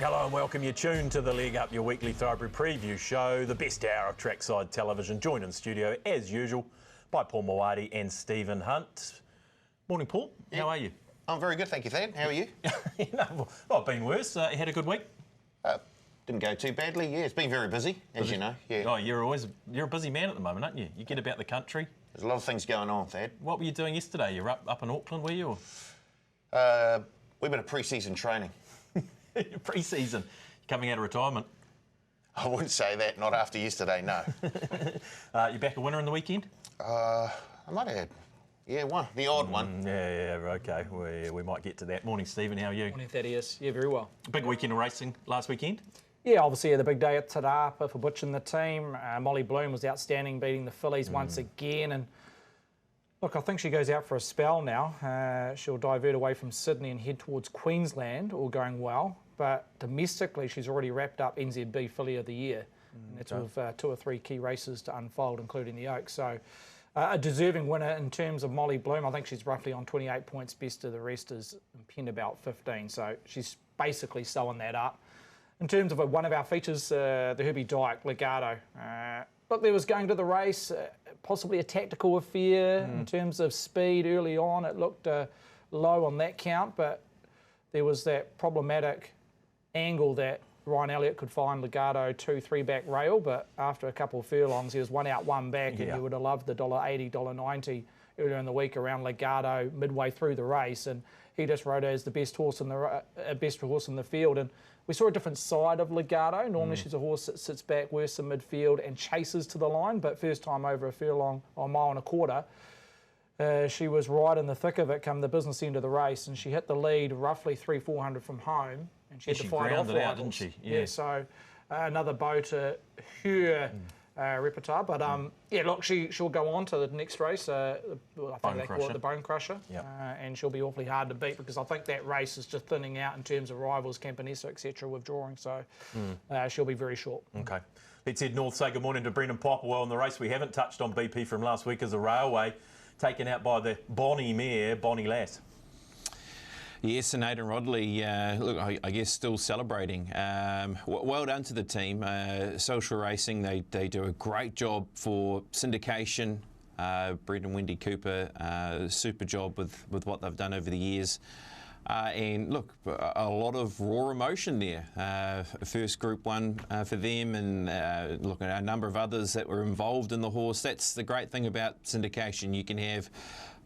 Hello and welcome. You're tuned to The Leg Up, your weekly thoroughbred preview show, the best hour of trackside television. Joined in studio, as usual, by Paul Maoate and Stephen Hunt. Morning, Paul. Yeah. How are you? I'm very good, thank you, Thad. How are you? Well, I've been worse. You had a good week? Didn't go too badly, yeah. It's been very busy, as you know. Yeah. Oh, you're a busy man at the moment, aren't you? You get about the country. There's a lot of things going on, Thad. What were you doing yesterday? You were up in Auckland, were you? We've been a pre-season training. Pre-season. You're coming out of retirement. I wouldn't say that, not after yesterday, no. You back a winner in the weekend? I might have had, one, the odd one. Yeah, okay. We might get to that. Morning, Stephen. How are you? Morning, Thaddeus. Yeah, very well. Big weekend of racing last weekend? Yeah, obviously the big day at Te Rapa for Butch and the team. Molly Bloom was outstanding, beating the fillies once again. And look, I think she goes out for a spell now. She'll divert away from Sydney and head towards Queensland, all going well. But domestically, she's already wrapped up NZB Filly of the Year. And that's with 2 or 3 key races to unfold, including the Oaks. So a deserving winner in terms of Molly Bloom. I think she's roughly on 28 points. Best of the rest is pinned about 15. So she's basically sewing that up. In terms of one of our features, the Herbie Dyke, Legato. Look, there was going to the race, possibly a tactical affair in terms of speed early on. It looked low on that count, but there was that problematic angle that Ryan Elliott could find Legato 2-3 back rail, but after a couple of furlongs, he was 1 out, 1 back, and you would have loved the $1.80, $1.90 earlier in the week around Legato midway through the race, and he just rode as the best horse in the field. And we saw a different side of Legato. Normally she's a horse that sits back worse in midfield and chases to the line, but first time over a furlong or a mile and a quarter, she was right in the thick of it come the business end of the race, and she hit the lead roughly 300-400 from home, and she had to fight off out, didn't she? Yeah, so another bow to her repertoire. But look, she'll go on to the next race. I think they call it the Bone Crusher, and she'll be awfully hard to beat because I think that race is just thinning out in terms of rivals, Campanessa, etc., withdrawing. So she'll be very short. Okay. Let's head north. Say good morning to Brendan Popplewell in the race. We haven't touched on BP from last week as a railway, taken out by the Bonnie mare, Bonnie Lass. Yes, and Aidan Rodley, look, I guess still celebrating. Well done to the team. Social Racing, they do a great job for syndication. Brett and Wendy Cooper, super job with what they've done over the years. And look, a lot of raw emotion there. First Group 1 for them, and look, a number of others that were involved in the horse. That's the great thing about syndication. You can have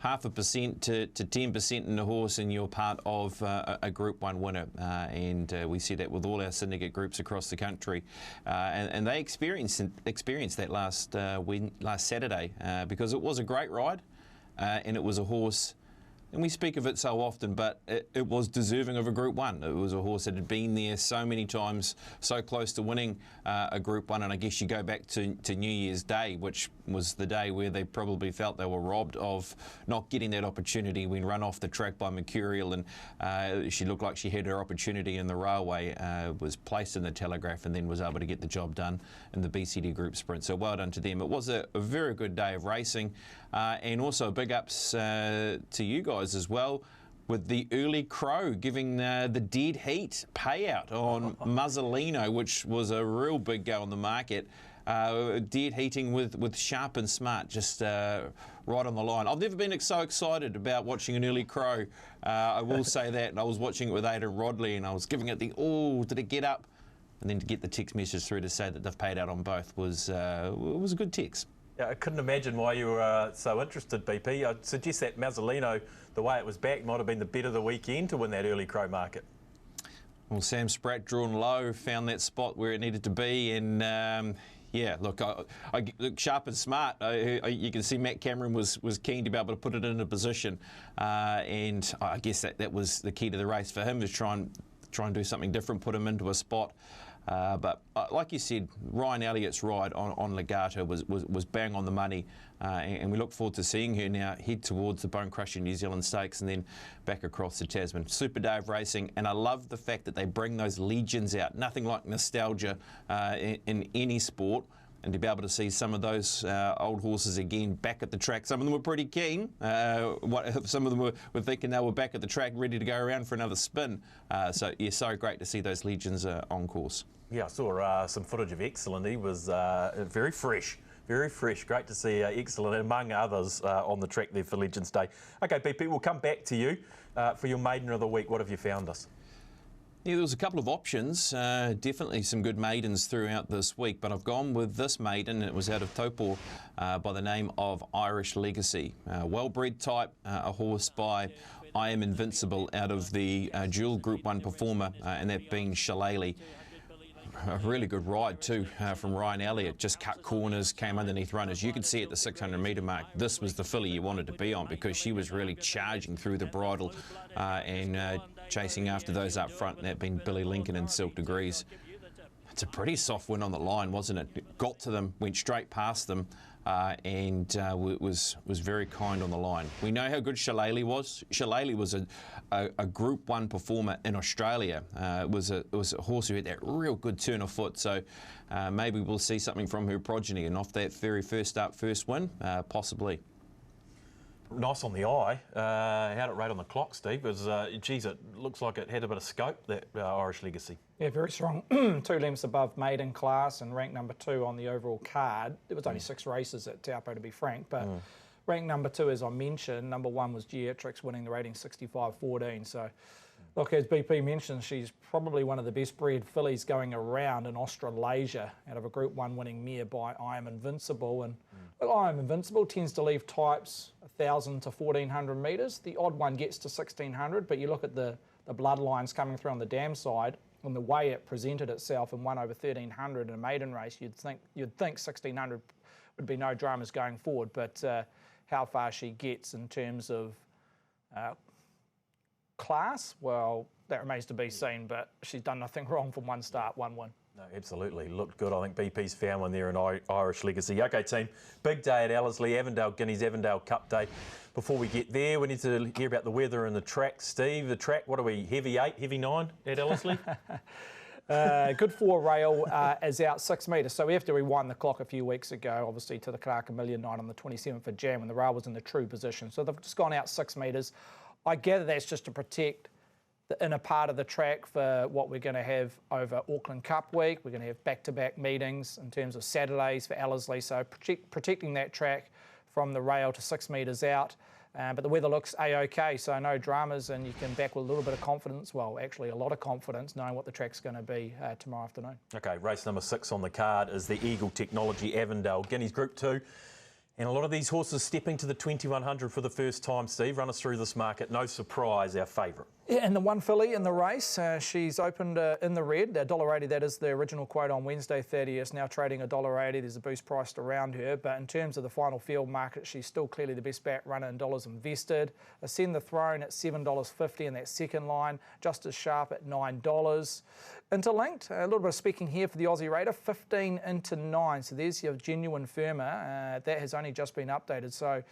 0.5% to 10% in the horse, and you're part of a Group 1 winner. And we see that with all our syndicate groups across the country. And they experienced that last Saturday because it was a great ride, and it was a horse. And we speak of it so often, but it was deserving of a Group 1. It was a horse that had been there so many times, so close to winning a Group 1. And I guess you go back to New Year's Day, which was the day where they probably felt they were robbed of not getting that opportunity when run off the track by Mercurial. And she looked like she had her opportunity in the railway, was placed in the Telegraph, and then was able to get the job done in the BCD Group Sprint. So well done to them. It was a very good day of racing. And also big ups to you guys as well, with the early crow giving the dead heat payout on Muzzolino, which was a real big go on the market. Dead heating with Sharp and Smart, just right on the line. I've never been so excited about watching an early crow. I will say that. And I was watching it with Aidan Rodley, and I was giving it the, did it get up? And then to get the text message through to say that they've paid out on both was a good text. Yeah, I couldn't imagine why you were so interested, BP. I'd suggest that Mazzolino, the way it was back, might have been the bet of the weekend to win that early crow market. Well, Sam Spratt, drawn low, found that spot where it needed to be, and look, look, Sharp and Smart. You can see Matt Cameron was keen to be able to put it in a position, and I guess that was the key to the race for him, is try and do something different, put him into a spot. But like you said, Ryan Elliott's ride on Legato was bang on the money, and we look forward to seeing her now head towards the Bone Crusher New Zealand Stakes and then back across the Tasman. Super day of racing, and I love the fact that they bring those legends out. Nothing like nostalgia in any sport. and to be able to see some of those old horses again back at the track. Some of them were pretty keen. Some of them were thinking they were back at the track ready to go around for another spin. So yeah, so great to see those legends on course. Yeah, I saw some footage of Excellent. He was very fresh. Very fresh. Great to see Excellent, among others, on the track there for Legends Day. OK, BP, we'll come back to you for your maiden of the week. What have you found us? Yeah, there was a couple of options. Definitely some good maidens throughout this week, but I've gone with this maiden. It was out of Taupo by the name of Irish Legacy. Well-bred type, a horse by I Am Invincible out of the dual Group 1 performer, and that being Shillelagh. A really good ride too from Ryan Elliott. Just cut corners, came underneath runners. You could see at the 600 metre mark, this was the filly you wanted to be on, because she was really charging through the bridle and chasing after those up front, and that being Billy Lincoln and Silk Degrees. It's a pretty soft win on the line, wasn't it? Got to them, went straight past them, and was very kind on the line. We know how good Shillelagh was. Shillelagh was a Group 1 performer in Australia. It was a horse who had that real good turn of foot. So maybe we'll see something from her progeny, and off that very first up, first win, possibly. Nice on the eye. How'd it rate on the clock, Steve? Geez, it looks like it had a bit of scope, that Irish Legacy. Yeah, very strong. 2 lengths above maiden class and ranked number 2 on the overall card. There was only 6 races at Taupo, to be frank, but ranked number 2, as I mentioned. Number 1 was Geatrix, winning the rating 65-14. So, look, as BP mentioned, she's probably one of the best bred fillies going around in Australasia out of a Group 1 winning mare by I Am Invincible. And I Am Invincible tends to leave types 1,000 to 1,400 metres. The odd one gets to 1,600, but you look at the bloodlines coming through on the dam side, and the way it presented itself and won over 1,300 in a maiden race, you'd think 1,600 would be no dramas going forward. But how far she gets in terms of class, well, that remains to be seen, but she's done nothing wrong from one start, one win. No, absolutely. Looked good. I think BP's found one there in Irish Legacy. OK, team, big day at Ellerslie, Avendale, Guineas, Avendale Cup day. Before we get there, we need to hear about the weather and the track. Steve, the track, what are we, heavy 8, heavy 9 at Ellerslie? Good 4 rail is out 6 metres. So we have to rewind the clock a few weeks ago, obviously, to the Karaka Million night on the 27th of Jan when the rail was in the true position. So they've just gone out 6 metres. I gather that's just to protect the inner part of the track for what we're going to have over Auckland Cup week. We're going to have back-to-back meetings in terms of Saturdays for Ellerslie. So protecting that track from the rail to 6 metres out. But the weather looks A-OK, so no dramas, and you can back with a little bit of confidence, well, actually a lot of confidence, knowing what the track's going to be tomorrow afternoon. OK, race number 6 on the card is the Eagle Technology Avendale Guineas Group 2. And a lot of these horses stepping to the 2100 for the first time, Steve. Run us through this market. No surprise, our favourite. Yeah, and the one filly in the race, she's opened in the red. $1.80, that is the original quote on Wednesday, Thaddeus, now trading $1.80. There's a boost priced around her. But in terms of the final field market, she's still clearly the best back runner in dollars invested. Ascend the Throne at $7.50 in that second line. Justice Sharp at $9. Interlinked, a little bit of speaking here for the Aussie Raider, 15 into 9. So there's your genuine firmer. That has only just been updated. So if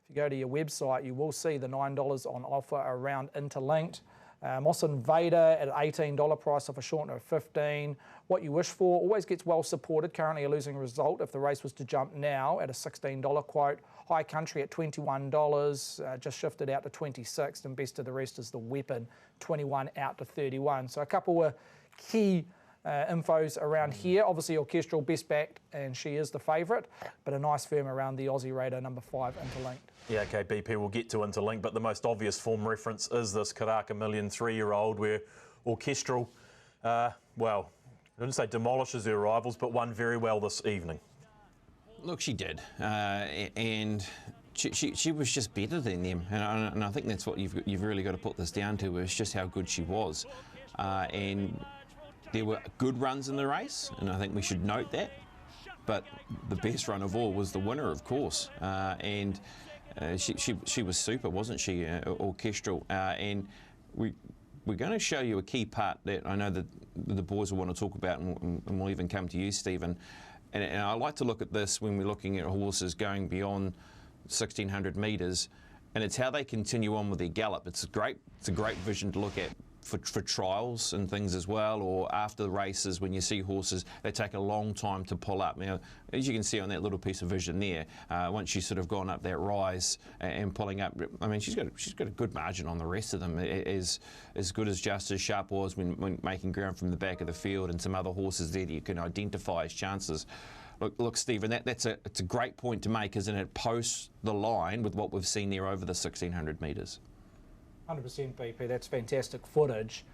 you go to your website, you will see the $9 on offer around Interlinked. Moss Invader at an $18 price off a shortener of 15. What You Wish For always gets well supported. Currently a losing result if the race was to jump now at a $16 quote. High Country at $21, just shifted out to 26, and best of the rest is the Weapon, 21 out to 31. So a couple were key infos around here. Obviously Orchestral best backed, and she is the favourite, but a nice firm around the Aussie Raider number 5 Interlinked. Yeah, OK, BP, we'll get to Interlinked, but the most obvious form reference is this Karaka Million 3-year-old where Orchestral, well, I didn't say demolishes her rivals, but won very well this evening. Look, she did, and she was just better than them, and I think that's what you've really got to put this down to, is just how good she was. And there were good runs in the race, and I think we should note that. But the best run of all was the winner, of course, and she was super, wasn't she, Orchestral? And we're going to show you a key part that I know that the boys will want to talk about, and we'll even come to you, Stephen. And I like to look at this when we're looking at horses going beyond 1,600 metres, and it's how they continue on with their gallop. It's a great vision to look at. for trials and things as well, or after the races when you see horses, they take a long time to pull up. Now, as you can see on that little piece of vision there, once she's sort of gone up that rise and pulling up, I mean, she's got a good margin on the rest of them, as good as Justice Sharp was when making ground from the back of the field, and some other horses there that you can identify as chances. Look, Stephen, it's a great point to make, isn't it? Post the line with what we've seen there over the 1,600 metres. 100% BP, that's fantastic footage.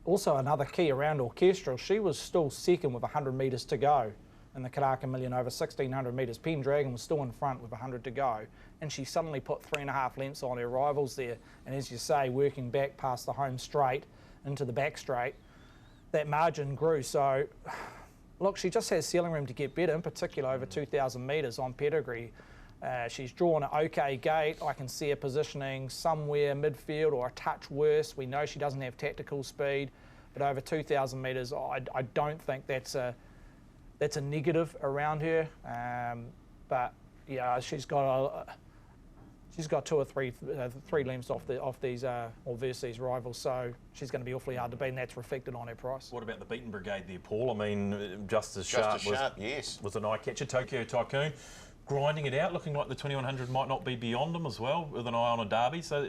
Also another key around Orchestral, she was still second with 100 metres to go in the Karaka Million over 1,600 metres. Pendragon was still in front with 100 to go, and she suddenly put 3.5 lengths on her rivals there. And as you say, working back past the home straight into the back straight, that margin grew. So look, she just has ceiling room to get better, in particular over 2,000 metres on pedigree. She's drawn an okay gate. I can see her positioning somewhere midfield or a touch worse. We know she doesn't have tactical speed, but over 2,000 metres, I don't think that's a negative around her. But yeah, she's got 2 or 3 lengths off these or versus these rivals, so she's going to be awfully hard to beat, and that's reflected on her price. What about the beaten brigade there, Paul? I mean, Justice Sharp yes, was an eye catcher. Tokyo Tycoon grinding it out, looking like the 2100 might not be beyond them as well, with an eye on a derby. So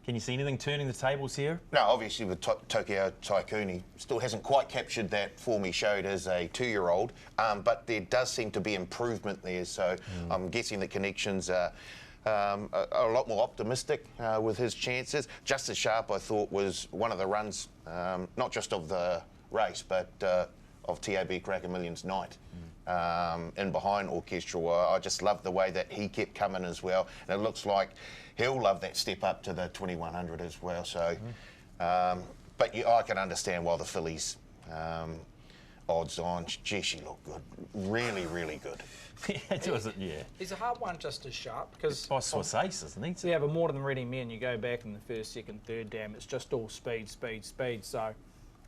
can you see anything turning the tables here? No, obviously with Tokyo Tycoon, he still hasn't quite captured that form he showed as a 2-year-old, but there does seem to be improvement there. So I'm guessing the connections are a lot more optimistic with his chances. Justice Sharp, I thought, was one of the runs, not just of the race, but of TAB Karaka Millions night. In behind Orchestral. I just love the way that he kept coming as well, and it looks like he'll love that step up to the 2100 as well. So, but yeah, I can understand why the fillies odds on. Gee, she looked good, really, really good. Yeah. He's a hard one, just as sharp, because By Swiss Ace, isn't he? yeah, but more than ready men, you go back in the first, second, third dam, it's just all speed, speed, speed. So,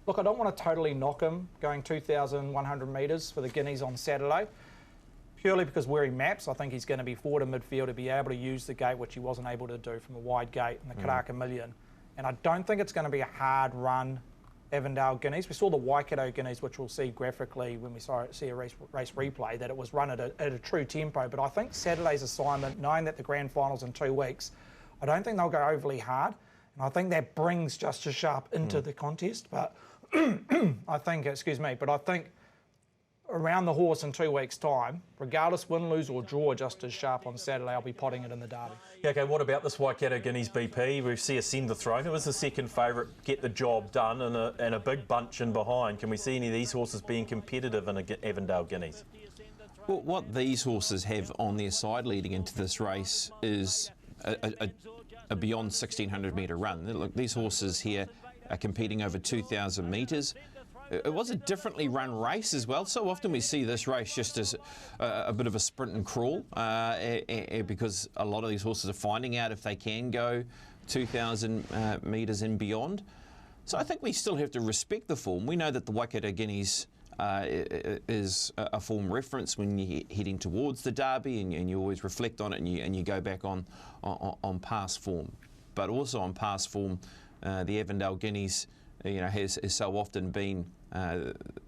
look, I don't want to totally knock him going 2,100 metres for the Guineas on Saturday, purely because where he maps, I think he's going to be forward in midfield to be able to use the gate, which he wasn't able to do from a wide gate in the Karaka Million. And I don't think it's going to be a hard run Avendale Guineas. We saw the Waikato Guineas, which we'll see graphically when we see a race replay, that it was run at a true tempo. But I think Saturday's assignment, knowing that the grand final's in 2 weeks, I don't think they'll go overly hard. And I think that brings Justice Sharp into the contest. But I think around the horse in 2 weeks' time, regardless win, lose or draw Justice Sharp on Saturday, I'll be potting it in the derby. Yeah, okay, what about this Waikato Guineas BP? We see a send the throne. It was the second favourite, get the job done, and a big bunch in behind. Can we see any of these horses being competitive in a Avendale Guineas? Well, what these horses have on their side leading into this race is a beyond 1,600 metre run. Look, these horses here are competing over 2,000 metres. It was a differently run race as well. So often we see this race just as a bit of a sprint and crawl because a lot of these horses are finding out if they can go 2,000 metres and beyond. So I think we still have to respect the form. We know that the Waikato Guineas is a form reference when you're heading towards the Derby, and you always reflect on it, and you go back on past form. But also on past form, the Avendale Guineas, has so often been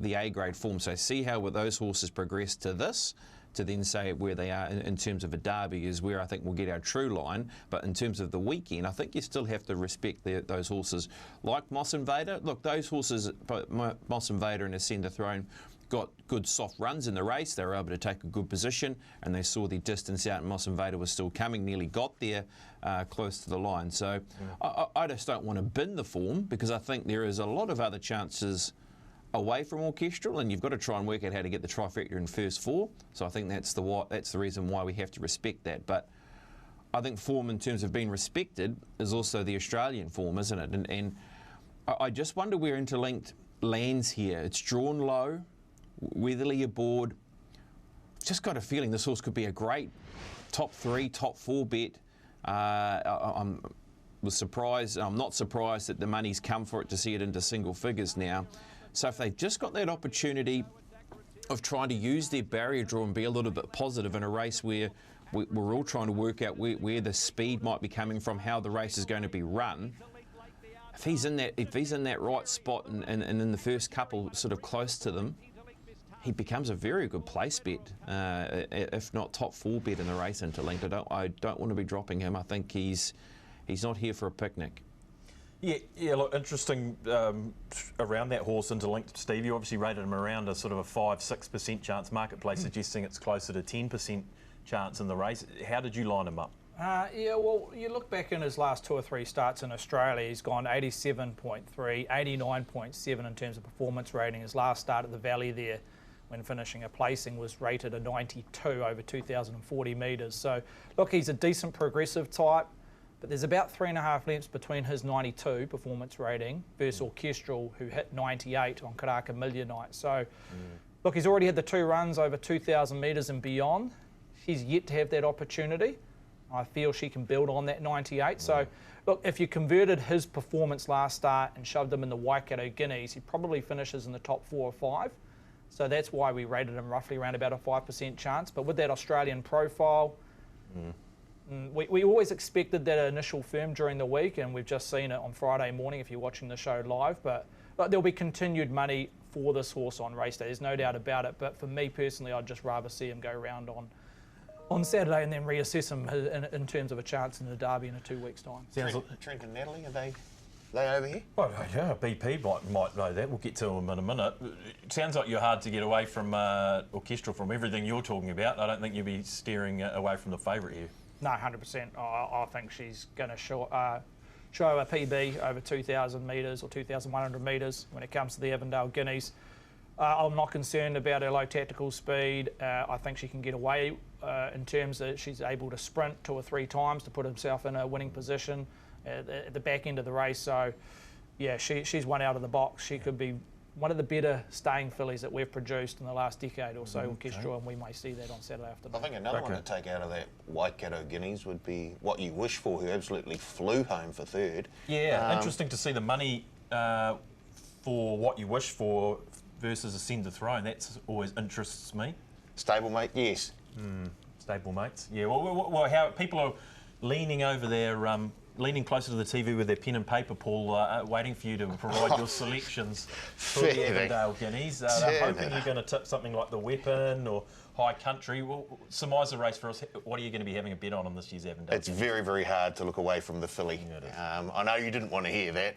the A-grade form. So see how those horses progress to this, to then say where they are in terms of a derby is where I think we'll get our true line. But in terms of the weekend, I think you still have to respect those horses like Moss Invader. Look, those horses, Moss Invader and Ascend the Throne, got good soft runs in the race. They were able to take a good position, and they saw the distance out, and Moss Invader was still coming, nearly got there close to the line. So I just don't want to bin the form, because I think there is a lot of other chances away from Orchestral, and you've got to try and work out how to get the trifecta in first 4. So I think that's the reason why we have to respect that. But I think form in terms of being respected is also the Australian form, isn't it? And I just wonder where Interlinked lands here. It's drawn low. Weatherly aboard. Just got a feeling this horse could be a great top 3, top 4 bet. I'm not surprised that the money's come for it to see it into single figures now. So if they've just got that opportunity of trying to use their barrier draw and be a little bit positive in a race where we're all trying to work out where the speed might be coming from, how the race is going to be run. If he's in that right spot and in the first couple sort of close to them, he becomes a very good place bet, if not top 4 bet in the race Interlinked. I don't want to be dropping him. I think he's not here for a picnic. Yeah, look, interesting around that horse Interlinked, Steve. You obviously rated him around a sort of a 5-6% chance. Marketplace suggesting it's closer to 10% chance in the race. How did you line him up? Yeah, well, you look back in his last 2 or 3 starts in Australia, he's gone 87.3, 89.7 in terms of performance rating. His last start at the Valley there, when finishing a placing, was rated a 92 over 2,040 metres. So, look, he's a decent progressive type, but there's about 3.5 lengths between his 92 performance rating versus Orchestral, who hit 98 on Karaka Million Night. So, look, he's already had the 2 runs over 2,000 metres and beyond. She's yet to have that opportunity. I feel she can build on that 98. So, look, if you converted his performance last start and shoved him in the Waikato Guineas, he probably finishes in the top 4 or 5. So that's why we rated him roughly around about a 5% chance. But with that Australian profile, we always expected that initial firm during the week, and we've just seen it on Friday morning if you're watching the show live. But there'll be continued money for this horse on race day. There's no doubt about it. But for me personally, I'd just rather see him go round on Saturday and then reassess him in terms of a chance in the Derby in a 2 weeks' time. Trent and Natalie, are they over here? Well, yeah, BP might know that. We'll get to him in a minute. It sounds like you're hard to get away from Orchestral from everything you're talking about. I don't think you'll be steering away from the favourite here. No, 100%. I think she's going to show a PB over 2,000 metres or 2,100 metres when it comes to the Avendale Guineas. I'm not concerned about her low tactical speed. I think she can get away in terms that she's able to sprint 2 or 3 times to put herself in a winning position at the back end of the race. So, yeah, she's one out of the box. She could be one of the better staying fillies that we've produced in the last decade or so, Orchestral, and we may see that on Saturday afternoon. I think another one to take out of that Waikato Guineas would be What You Wish For, who absolutely flew home for 3rd. Yeah, interesting to see the money for What You Wish For versus Ascend the Throne. That always interests me. Stablemate, yes. Stablemates, yeah. Well, how people are leaning over their, leaning closer to the TV with their pen and paper, Paul, waiting for you to provide your selections for the Avendale Guineas. They're hoping you're going to tip something like the Weapon or High Country. Well, surmise the race for us. What are you going to be having a bet on this year's Avendale? It's very, very hard to look away from the filly. I know you didn't want to hear that.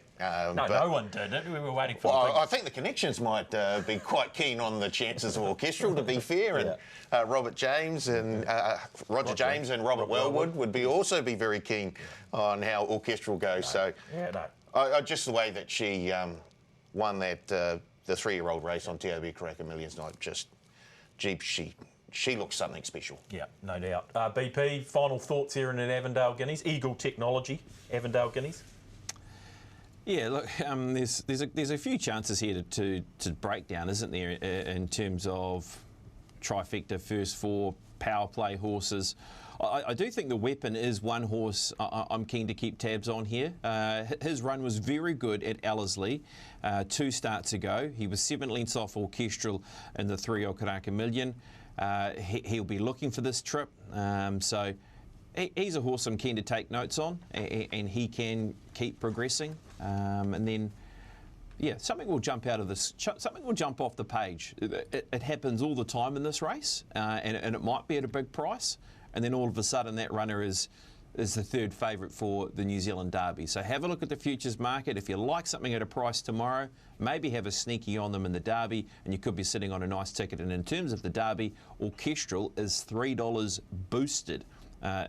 No one did. We were waiting for. Well, I think the connections might be quite keen on the chances of Orchestral, to be fair, and Roger James and Robert Wellwood would also be very keen on how Orchestral goes. So, just the way that she won that the 3-year-old race on TOB Karaka Millions Night, just Jeep, she looks something special. Yeah, no doubt. BP, final thoughts here in an Avendale Guineas. Eagle Technology, Avendale Guineas. Yeah, look, there's a few chances here to break down, isn't there, in terms of trifecta, first 4 power play horses. I do think the Weapon is one horse I'm keen to keep tabs on here. His run was very good at Ellerslie 2 starts ago. He was 7 lengths off Orchestral in the 3-year-old Karaka Million. He'll be looking for this trip. So he's a horse I'm keen to take notes on, and he can keep progressing. And then, yeah, something will jump out of this. Something will jump off the page. It happens all the time in this race, and it might be at a big price. And then all of a sudden that runner is the 3rd favourite for the New Zealand Derby. So have a look at the futures market. If you like something at a price tomorrow, maybe have a sneaky on them in the Derby, and you could be sitting on a nice ticket. And in terms of the Derby, Orchestral is $3 boosted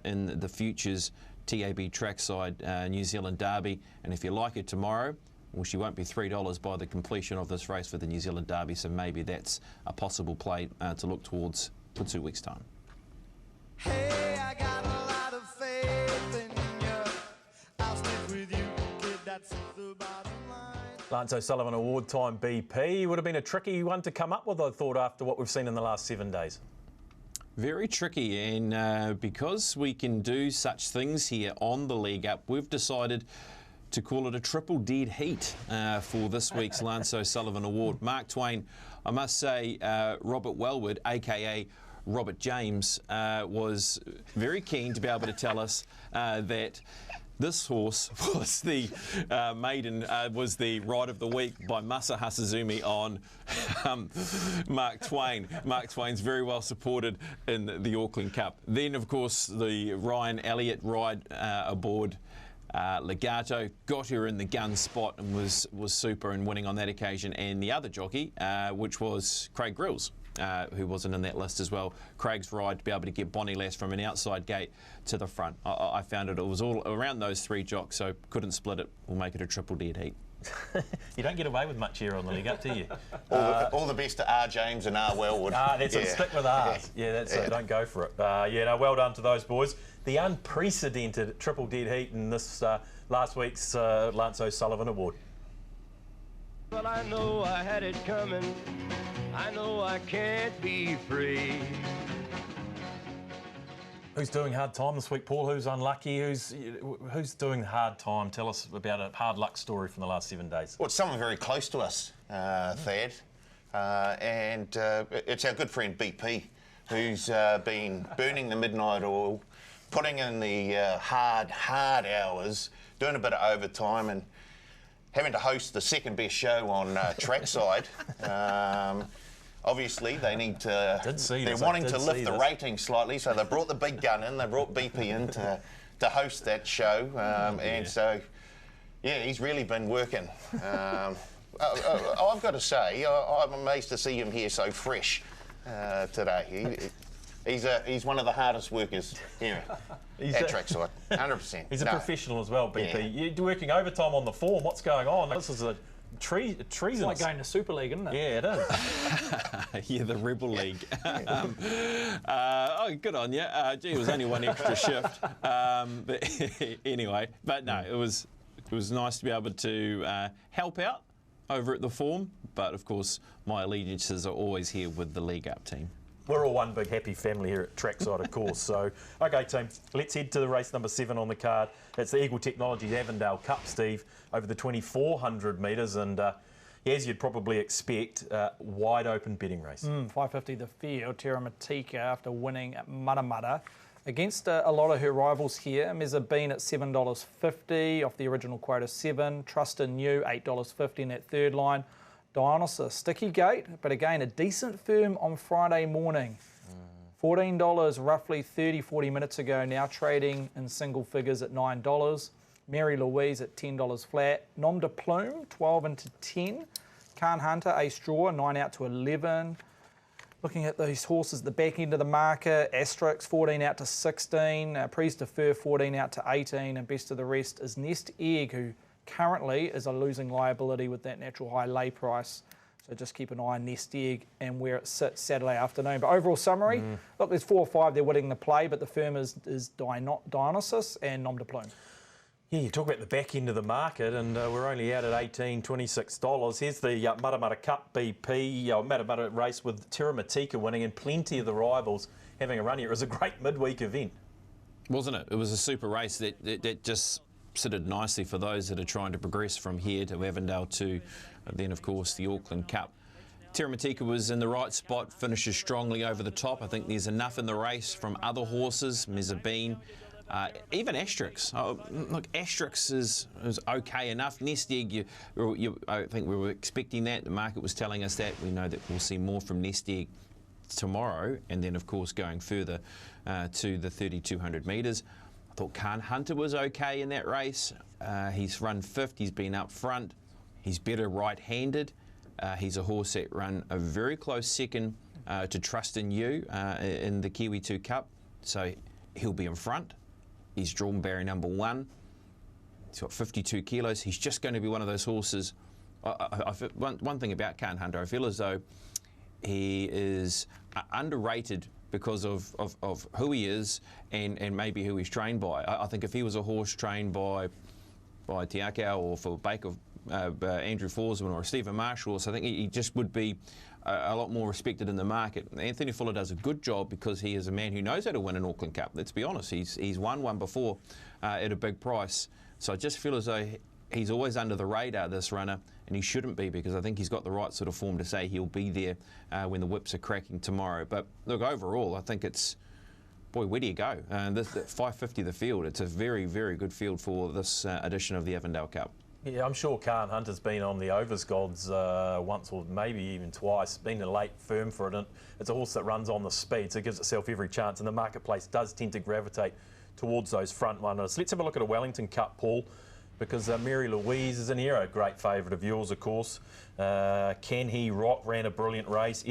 in the futures TAB trackside New Zealand Derby. And if you like it tomorrow, well, she won't be $3 by the completion of this race for the New Zealand Derby. So maybe that's a possible play to look towards for 2 weeks' time. Hey, I got a lot of faith in you. I'll stick with you, kid, that's the bottom line. Lance O'Sullivan Award time BP. Would have been a tricky one to come up with, I thought, after what we've seen in the last 7 days. Very tricky, and because we can do such things here on the League Up, we've decided to call it a triple dead heat for this week's Lance O'Sullivan Award. Mark Twain, I must say, Robert Wellwood, a.k.a. Robert James, was very keen to be able to tell us that This horse was the was the ride of the week by Masa Hasazumi on Mark Twain. Mark Twain's very well supported in the Auckland Cup. Then, of course, the Ryan Elliott ride aboard Legato got her in the gun spot and was super in winning on that occasion. And the other jockey, which was Craig Grills, who wasn't in that list as well. Craig's ride to be able to get Bonnie Lass from an outside gate to the front. I found it was all around those three jocks, so couldn't split it. We'll make it a triple dead heat. You don't get away with much here on the leg up, do you? All the best to R. James and R. Wellwood. That's it. Stick with R's. Yeah, that's it. Don't go for it. Well done to those boys. The unprecedented triple dead heat in this last week's Lance O'Sullivan Award. Well, I know I had it coming. I know I can't be free. Who's doing hard time this week, Paul? Who's unlucky? Who's doing hard time? Tell us about a hard luck story from the last 7 days. Well, it's someone very close to us, Thad, and it's our good friend BP, who's been burning the midnight oil, putting in the hard hours, doing a bit of overtime, and having to host the second best show on trackside. Obviously, they need to. They're wanting to lift the ratings slightly, so they brought the big gun in. They brought BP in to host that show, and so he's really been working. I've got to say, I'm amazed to see him here so fresh today. He's one of the hardest workers here at trackside, 100%. He's a professional as well, BP. Yeah. You're working overtime on the form. What's going on? This is a treasonous. It's like going to Super League, isn't it? Yeah, it is. Yeah, the Rebel League. Good on you. Gee, it was only one extra shift. But anyway, no, it was nice to be able to help out over at the form. But of course, my allegiances are always here with the League Up team. We're all one big happy family here at Trackside, of course. So, OK, team, let's head to the race number 7 on the card. It's the Eagle Technologies Avendale Cup, Steve, over the 2,400 metres. And as you'd probably expect, wide open betting race. 550 the field, Teramatika after winning at Matamata. Against a lot of her rivals here, Mezzabine at $7.50 off the original quota 7. Trust in You, $8.50 in that third line. Dionysus, sticky gate, but again, a decent firm on Friday morning. $14 roughly 30-40 minutes ago, now trading in single figures at $9. Mary Louise at $10 flat. Nom de Plume, 12 into 10. Khan Hunter, Ace Draw, 9 out to 11. Looking at these horses at the back end of the market, Asterix, 14 out to 16. Prise de Fur, 14 out to 18. And best of the rest is Nest Egg, who currently is a losing liability with that natural high lay price. So just keep an eye on Nest Egg and where it sits Saturday afternoon. But overall summary, look, there's 4 or 5 they're winning the play, but the firm is Dionysus and Nom de Plume. Yeah, you talk about the back end of the market, and we're only out at $18, $26. Here's the Matamata Cup BP, Matamata race with Teramatika winning, and plenty of the rivals having a run here. It was a great midweek event. Wasn't it? It was a super race that just suited nicely for those that are trying to progress from here to Avendale to then, of course, the Auckland Cup. Teramatika was in the right spot, finishes strongly over the top. I think there's enough in the race from other horses, Mezzabine, even Asterix. Look, Asterix is okay enough. Nest Egg, I think we were expecting that. The market was telling us that. We know that we'll see more from Nest Egg tomorrow, and then, of course, going further to the 3,200 metres. I thought Khan Hunter was okay in that race. He's run 5th. He's been up front. He's better right-handed. He's a horse that ran a very close second to Trust in You in the Kiwi 2 Cup. So he'll be in front. He's drawn barrier number 1. He's got 52 kilos. He's just going to be one of those horses. One thing about Khan Hunter, I feel as though he is underrated because of who he is and maybe who he's trained by. I think if he was a horse trained by Te Akau or for Baker, Andrew Forsman or Stephen Marshall, so I think he just would be a lot more respected in the market. Anthony Fuller does a good job because he is a man who knows how to win an Auckland Cup. Let's be honest, he's won one before at a big price. So I just feel as though he's always under the radar, this runner, and he shouldn't be, because I think he's got the right sort of form to say he'll be there when the whips are cracking tomorrow. But look, overall, I think it's boy, where do you go? This 550 the field. It's a very, very good field for this edition of the Avendale Cup. Yeah, I'm sure Khan Hunter's been on the overs gods once or maybe even twice, been a late firm for it, and it's a horse that runs on the speed, so it gives itself every chance, and the marketplace does tend to gravitate towards those front runners. Let's have a look at a Wellington Cup, Paul, because Mary Louise is in here, a great favourite of yours, of course. Can He Rock ran a brilliant race,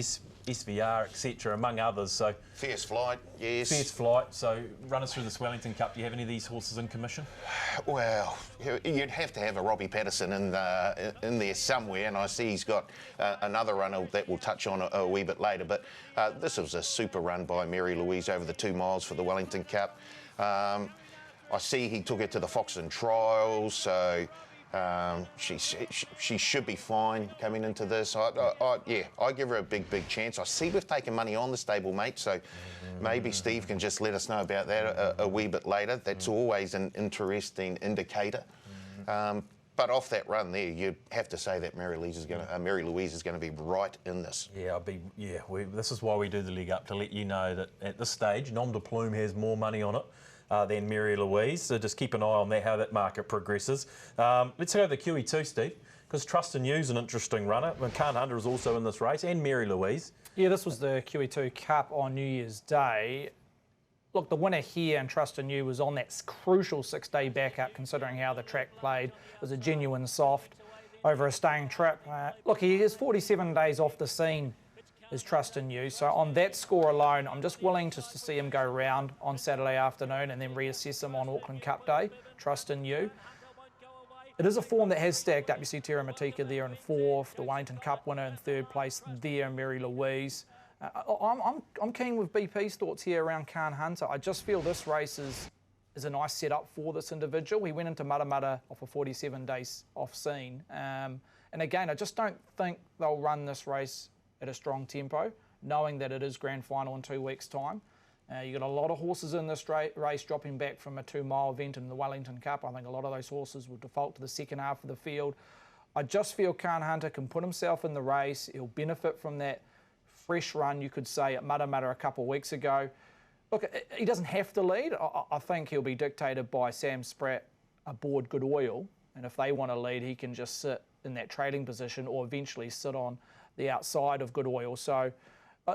SVR, etc., among others. So Fierce Flight, yes. Fierce Flight. So run us through this Wellington Cup. Do you have any of these horses in commission? Well, you'd have to have a Robbie Patterson in there somewhere, and I see he's got another runner that we'll touch on a wee bit later. But this was a super run by Mary Louise over the 2 miles for the Wellington Cup. I see he took it to the Foxton Trials, so she should be fine coming into this. I give her a big chance. I see we've taken money on the stablemate, so maybe Steve can just let us know about that a wee bit later. That's always an interesting indicator. But off that run there, you'd have to say that Mary Louise is going to be right in this. Yeah, this is why we do the League Up, to let you know that at this stage, Nom de Plume has more money on it than Mary Louise. So just keep an eye on that, how that market progresses. Let's go to the QE2, Steve, because Trust in You's an interesting runner. Khan Hunter is also in this race, and Mary Louise. Yeah, this was the QE2 Cup on New Year's Day. Look, the winner here and Trust in You was on that crucial 6-day backup, considering how the track played. It was a genuine soft over a staying trip. Look, he is 47 days off the scene, is Trust in You. So on that score alone, I'm just willing to see him go round on Saturday afternoon and then reassess him on Auckland Cup Day, Trust in You. It is a form that has stacked up. You see Terra Matika there in 4th, the Wellington Cup winner in 3rd place there, Mary Louise. I'm keen with BP's thoughts here around Khan Hunter. I just feel this race is a nice setup for this individual. He went into Matamata off a 47 days off scene. And again, I just don't think they'll run this race at a strong tempo, knowing that it is grand final in 2 weeks' time. You've got a lot of horses in this race dropping back from a 2-mile event in the Wellington Cup. I think a lot of those horses will default to the second half of the field. I just feel Khan Hunter can put himself in the race. He'll benefit from that fresh run, you could say, at Matamata a couple of weeks ago. Look, he doesn't have to lead. I think he'll be dictated by Sam Spratt aboard Good Oil. And if they want to lead, he can just sit in that trading position or eventually sit on the outside of Good Oil. So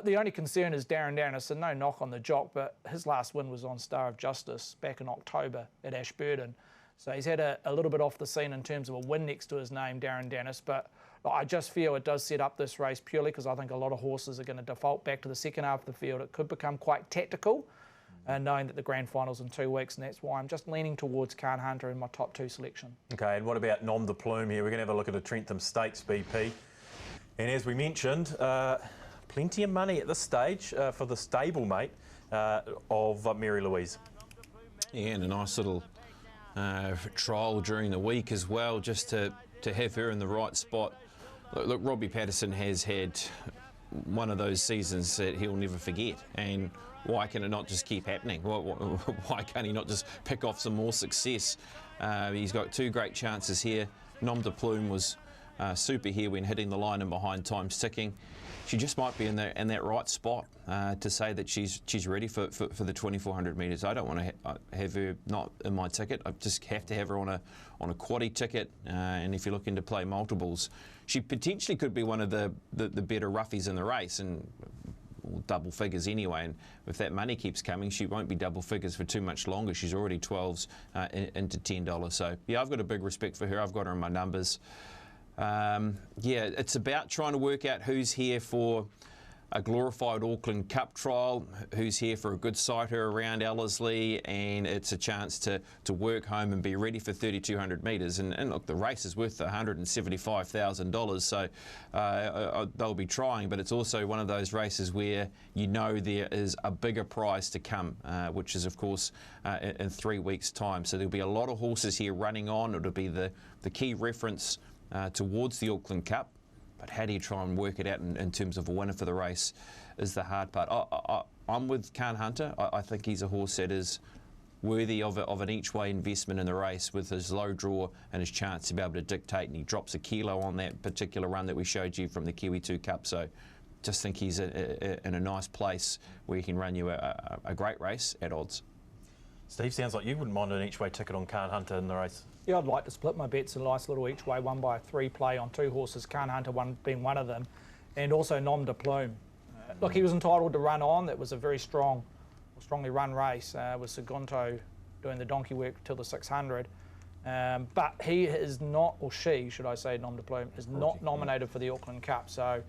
the only concern is Darren Dennis, and no knock on the jock, but his last win was on Star of Justice back in October at Ashburton. So he's had a little bit off the scene in terms of a win next to his name, Darren Dennis, but I just feel it does set up this race purely because I think a lot of horses are going to default back to the second half of the field. It could become quite tactical, knowing that the grand final's in 2 weeks, and that's why I'm just leaning towards Khan Hunter in my top 2 selection. Okay, and what about Nom de Plume here? We're going to have a look at a Trentham Stakes BP. And as we mentioned, plenty of money at this stage for the stablemate of Mary Louise. Yeah, and a nice little trial during the week as well, just to have her in the right spot. Look, Robbie Patterson has had one of those seasons that he'll never forget, and why can it not just keep happening? Why can't he not just pick off some more success? He's got 2 great chances here. Nom de Plume was super here when hitting the line and behind time's ticking. She just might be in that right spot to say that she's ready for the 2400 metres. I don't want to have her not in my ticket. I just have to have her on a quaddie ticket. And if you're looking to play multiples, she potentially could be one of the better roughies in the race, and double figures anyway. And if that money keeps coming, she won't be double figures for too much longer. She's already 12s into $10. So yeah, I've got a big respect for her. I've got her in my numbers. Yeah, it's about trying to work out who's here for a glorified Auckland Cup trial, who's here for a good sighter around Ellerslie, and it's a chance to work home and be ready for 3,200 metres. And look, the race is worth $175,000, so they'll be trying, but it's also one of those races where you know there is a bigger prize to come, which is, of course, in 3 weeks' time. So there'll be a lot of horses here running on. It'll be the key reference towards the Auckland Cup. But how do you try and work it out in terms of a winner for the race is the hard part. I'm with Khan Hunter. I think he's a horse that is worthy of an each-way investment in the race with his low draw and his chance to be able to dictate, and he drops a kilo on that particular run that we showed you from the Kiwi 2 Cup. So just think he's in a nice place where he can run you a great race at odds. Steve, sounds like you wouldn't mind an each-way ticket on Can't Hunter in the race. Yeah, I'd like to split my bets. A nice little each way, one by a 3 play on 2 horses, Can't Hunter being one of them, and also Nom de Plume. Look, he was entitled to run on. That was a very strongly run race with Segundo doing the donkey work till the 600. But he is not, or she, should I say, Nom de Plume, is not nominated for the Auckland Cup. So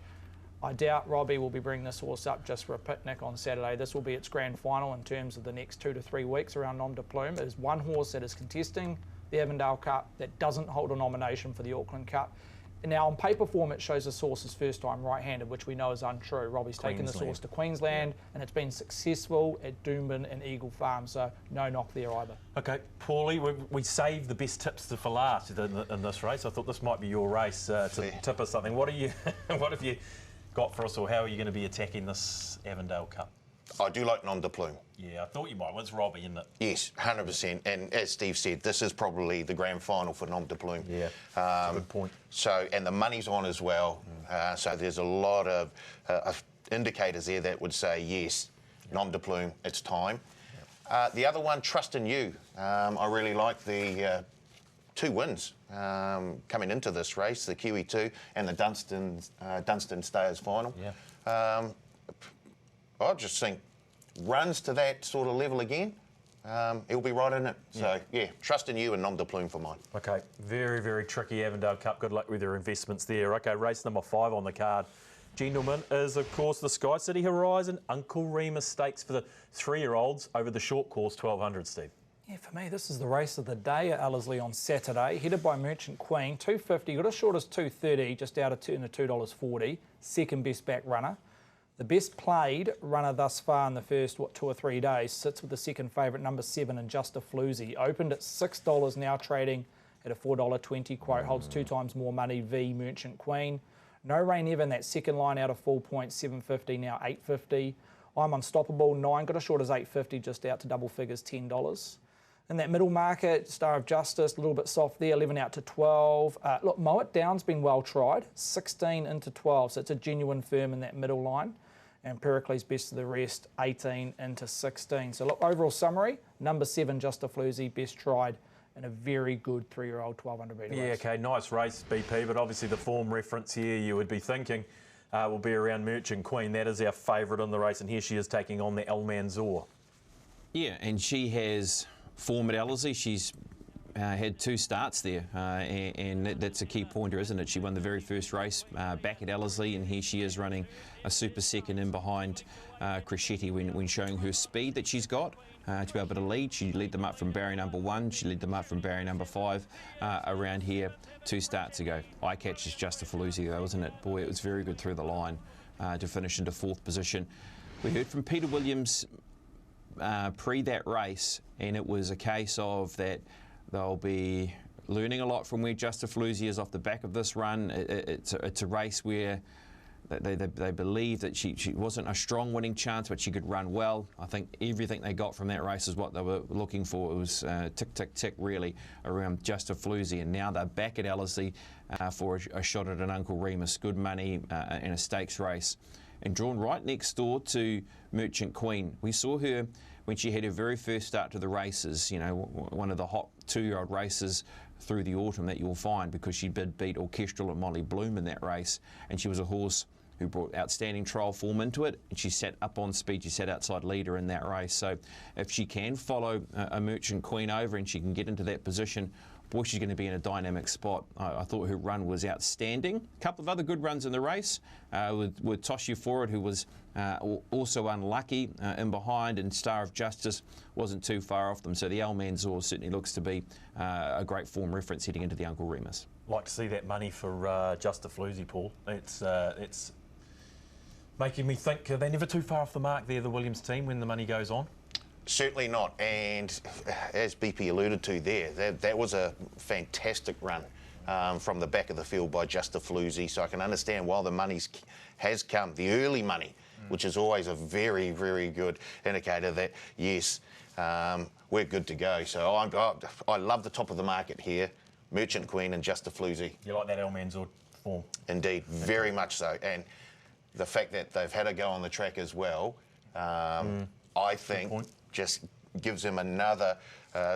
I doubt Robbie will be bringing this horse up just for a picnic on Saturday. This will be its grand final in terms of the next 2 to 3 weeks around Nom de Plume. It is one horse that is contesting the Avendale Cup that doesn't hold a nomination for the Auckland Cup. Now, on paper form, it shows this horse's first time right-handed, which we know is untrue. Robbie's taken this horse to Queensland, and it's been successful at Doomben and Eagle Farm, so no knock there either. Okay, Paulie, we saved the best tips for last in this race. I thought this might be your race to tip us something. What have you got for us, or how are you going to be attacking this Avendale Cup? I do like Nom de Plume. Yeah, I thought you might. Well, it's Robbie, isn't it? Yes, 100%. And as Steve said, this is probably the grand final for Nom de Plume. Yeah, that's a good point. So, and the money's on as well. So there's a lot of indicators there that would say, yes, Nom de Plume, it's time. The other one, Trust in You. I really like the 2 wins coming into this race, the Kiwi 2 and the Dunstan Stayers final. Yeah. I just think runs to that sort of level again, he'll be right in it. So, yeah, Trust in You and Nom de Plume for mine. Okay, very, very tricky Avendale Cup. Good luck with your investments there. Okay, race number 5 on the card, gentlemen, is, of course, the Sky City Horizon Uncle Remus Stakes for the 3-year-olds over the short course, 1200, Steve. Yeah, for me, this is the race of the day at Ellerslie on Saturday, headed by Merchant Queen, 250, got as short as 230, just out of $2.40, second best back runner. The best played runner thus far in the first, 2 or 3 days, sits with the second favourite, number 7, and Just a Floozy. Opened at $6, now trading at a $4.20 quote, holds 2 times more money, v Merchant Queen. No Rain Ever in that second line out of full points, $7.50, now $8.50. I'm Unstoppable, 9, got as short as $8.50, just out to double figures, $10. In that middle market, Star of Justice, a little bit soft there, 11 out to 12. Look, Maoate Down's been well tried, 16 into 12, so it's a genuine firm in that middle line. And Pericles best of the rest, 18 into 16. So look, overall summary, number 7, Just a Floozy, best tried in a very good 3-year-old 1200 metre race. Yeah, okay, nice race, BP, but obviously the form reference here you would be thinking will be around Merchant Queen. That is our favourite in the race, and here she is taking on the Almanzor. Yeah, and she has form at Ellerslie. She's had 2 starts there, and that's a key pointer, isn't it? She won the very first race back at Ellerslie, and here she is running a super second in behind Crescetti when showing her speed that she's got to be able to lead. She led them up from barrier number 1, she led them up from barrier number 5 around here 2 starts ago. Eye catch is Just a Floozy though, isn't it? Boy, it was very good through the line to finish into 4th position. We heard from Peter Williams pre that race, and it was a case of that they'll be learning a lot from where Just a Floozy is off the back of this run. It's a race where they believe that she wasn't a strong winning chance, but she could run well. I think everything they got from that race is what they were looking for. It was tick, tick, tick, really, around Just a Floozy. And now they're back at Ellerslie for a shot at an Uncle Remus. Good money in a stakes race. And drawn right next door to Merchant Queen. We saw her when she had her very first start to the races, you know, one of the hot 2-year-old races through the autumn that you'll find, because she did beat Orchestral and Molly Bloom in that race, and she was a horse who brought outstanding trial form into it, and she sat up on speed, she sat outside leader in that race. So if she can follow a Merchant Queen over and she can get into that position, boy, she's going to be in a dynamic spot. I thought her run was outstanding. A couple of other good runs in the race with Toshi Forward, who was also unlucky in behind, and Star of Justice wasn't too far off them. So the Almanzor certainly looks to be a great form reference heading into the Uncle Remus. Like to see that money for Just a Floozy, Paul. It's making me think, are they never too far off the mark there, the Williams team, when the money goes on? Certainly not, and as BP alluded to there, that was a fantastic run from the back of the field by Just a Floozy, so I can understand why the money has come, the early money, which is always a very, very good indicator that, yes, we're good to go. So I love the top of the market here, Merchant Queen and Just a Floozy. You like that Almanzor form? Indeed, very much so. And the fact that they've had a go on the track as well, I think just gives them another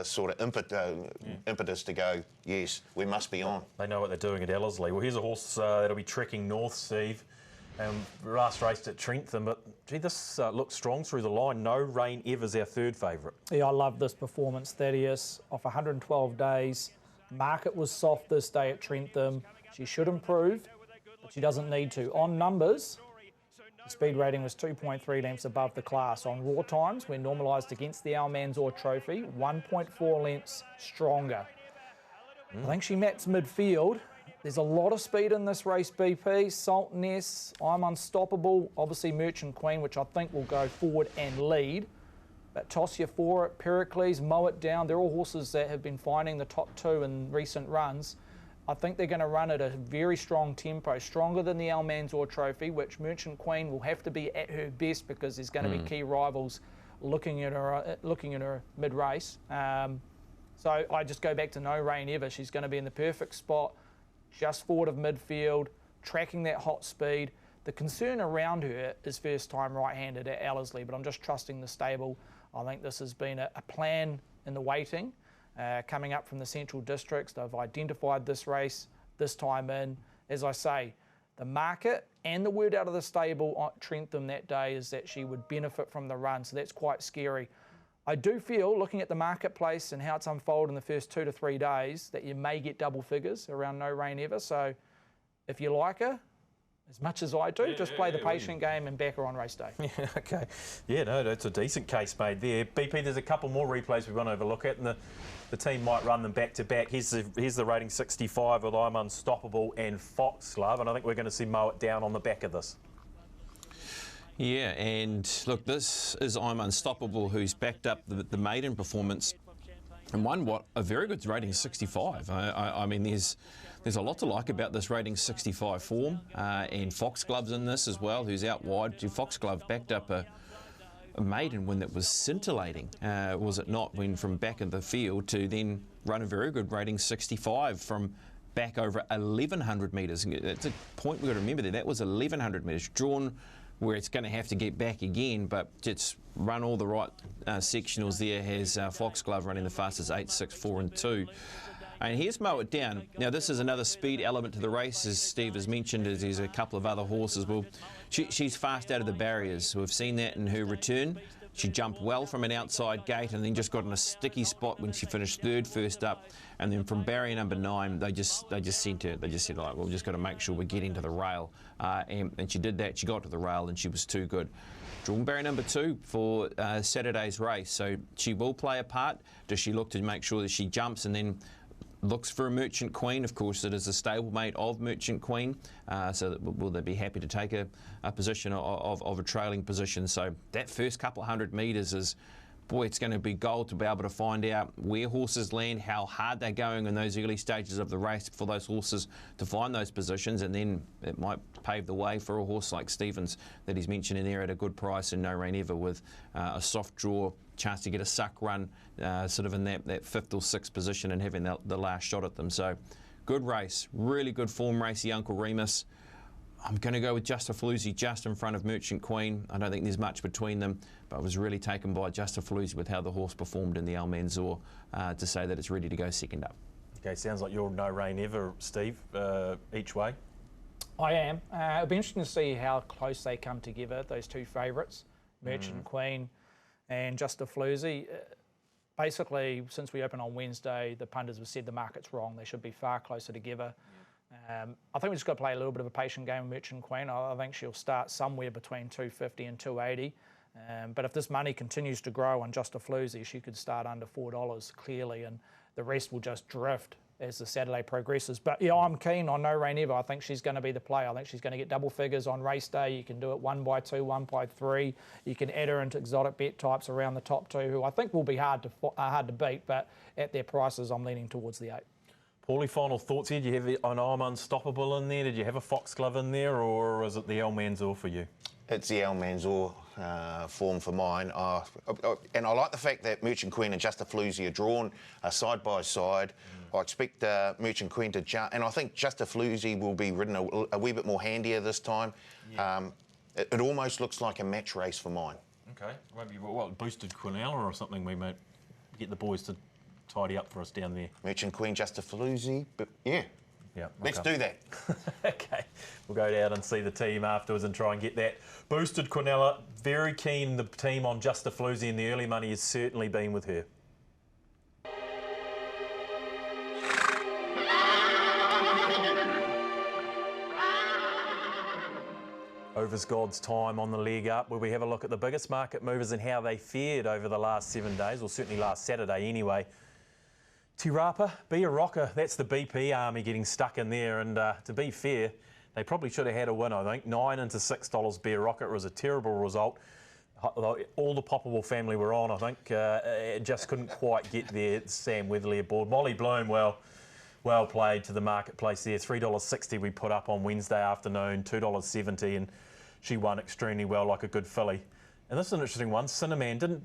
sort of impetus to go, yes, we must be on. They know what they're doing at Ellerslie. Well, here's a horse that'll be trekking north, Steve. Last raced at Trentham, but gee, this looks strong through the line. No Rain Ever's our third favourite. Yeah, I love this performance, Thaddeus. Off 112 days. Market was soft this day at Trentham. She should improve, but she doesn't need to. On numbers, the speed rating was 2.3 lengths above the class. On raw times, when normalised against the Al Mansour Trophy, 1.4 lengths stronger. I think she maps midfield. There's a lot of speed in this race, BP. Saltness, I'm Unstoppable, obviously Merchant Queen, which I think will go forward and lead. But Toss You For It, Pericles, Mow It Down, they're all horses that have been finding the top two in recent runs. I think they're going to run at a very strong tempo, stronger than the Al Mansour Trophy, which Merchant Queen will have to be at her best because there's going to be key rivals looking at her mid-race. So I just go back to No Rain Ever. She's going to be in the perfect spot, just forward of midfield, tracking that hot speed. The concern around her is first time right-handed at Ellerslie, but I'm just trusting the stable. I think this has been a plan in the waiting, coming up from the Central Districts. They've identified this race this time in. As I say, the market and the word out of the stable at Trentham that day is that she would benefit from the run, so that's quite scary. I do feel, looking at the marketplace and how it's unfolded in the first 2 to 3 days, that you may get double figures around No Rain Ever. So if you like her, as much as I do, just play the patient game and back her on race day. Yeah, okay. Yeah, no, that's a decent case made there. BP, there's a couple more replays we want to have a look at, and the team might run them back to back. Here's the rating 65 with I'm Unstoppable and Foxglove, and I think we're going to see Mow It Down on the back of this. Yeah, and look, this is I'm Unstoppable, who's backed up the maiden performance and won a very good rating 65. I mean, there's a lot to like about this rating 65 form, and Foxglove's in this as well, who's out wide. Foxglove backed up a maiden win that was scintillating, was it not, when from back in the field to then run a very good rating 65 from back over 1,100 metres. That's a point we've got to remember there. That was 1,100 metres drawn, where it's going to have to get back again, but it's run all the right sectionals there. Has Foxglove running the fastest 8, 6, 4 and 2. And here's Mow It Down. Now this is another speed element to the race, as Steve has mentioned, as there's a couple of other horses. Well, she's fast out of the barriers. We've seen that in her return. She jumped well from an outside gate and then just got in a sticky spot when she finished third first up. And then from barrier number 9, they just sent her. They just said, like, well, we've just got to make sure we're getting to the rail. And she did that. She got to the rail and she was too good. Drawn barrier number 2 for Saturday's race. So she will play a part. Does she look to make sure that she jumps and then looks for a Merchant Queen? Of course, it is a stablemate of Merchant Queen, so will they be happy to take a position of a trailing position? So that first couple of 100 metres is, boy, it's going to be gold to be able to find out where horses land, how hard they're going in those early stages of the race for those horses to find those positions, and then it might pave the way for a horse like Stevens that he's mentioning there at a good price in No Rain Ever, with a soft draw, chance to get a suck run sort of in that 5th or 6th position and having the last shot at them. So good race, really good form race, the Uncle Remus. I'm going to go with Justifaluzzi just in front of Merchant Queen. I don't think there's much between them, but I was really taken by Justifaluzzi with how the horse performed in the Al Mansour to say that it's ready to go second up. Okay, sounds like you're No Rain Ever, Steve, each way. I am. It'll be interesting to see how close they come together, those two favourites, Merchant Queen and Justifaluzzi. Basically, since we opened on Wednesday, the punters have said the market's wrong. They should be far closer together. I think we just got to play a little bit of a patient game with Merchant Queen. I think she'll start somewhere between 250 and 280. But if this money continues to grow on Justifaluzzi, she could start under $4 clearly, and the rest will just drift as the Saturday progresses. But yeah, I'm keen on No Rain Ever. I think she's going to be the play. I think she's going to get double figures on race day. You can do it 1 by 2, 1 by 3. You can add her into exotic bet types around the top 2, who I think will be hard to beat, but at their prices, I'm leaning towards the 8. Paulie, final thoughts here? Do you have an I'm Unstoppable in there? Did you have a Foxglove in there, or is it the Al Mansour for you? It's the Al Mansour form for mine. And I like the fact that Merchant Queen and Justifaluzzi are drawn side by side. I expect Merchant Queen to jump, and I think Justifaluzzi will be ridden a wee bit more handier this time. It almost looks like a match race for mine. Okay, maybe what boosted Quinella or something. We might get the boys to tidy up for us down there. Merchant Queen, Justifaluzzi, but yeah. Yeah, Let's do that. Okay, we'll go down and see the team afterwards and try and get that. Boosted Quinella, very keen the team on Justifaluzzi, and the early money has certainly been with her. Overs God's time on the leg up, where we have a look at the biggest market movers and how they fared over the last 7 days, or certainly last Saturday anyway. Te Rapa, be a rocker. That's the BP army getting stuck in there. And to be fair, they probably should have had a win, I think. $9 into $6 be a rocker. It was a terrible result. All the Popplewell family were on, I think. It just couldn't quite get there. Sam Weatherly aboard. Molly Bloom, well played to the marketplace there. $3.60 we put up on Wednesday afternoon, $2.70, and she won extremely well like a good filly. And this is an interesting one. Cinnamon didn't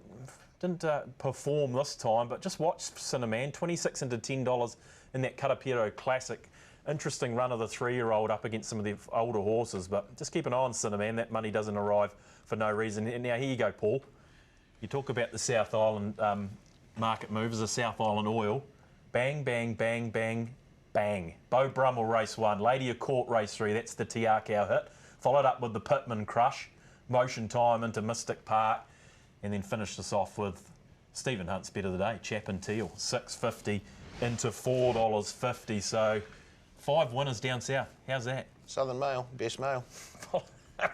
perform this time, but just watch Cinnamon, $26 into $10 in that Karapiro Classic. Interesting run of the 3-year-old up against some of the older horses, but just keep an eye on Cinnamon. That money doesn't arrive for no reason. And now here you go, Paul. You talk about the South Island market movers, the South Island oil. Bang, bang, bang, bang, bang. Beau Brummel race 1, Lady of Court race 3, that's the Tiakau hit. Followed up with the Pittman Crush, Motion Time into Mystic Park, and then finished us off with Stephen Hunt's bet of the day, Chapin Teal, $6.50 into $4.50. So 5 winners down south. How's that? Southern Mail, best mail.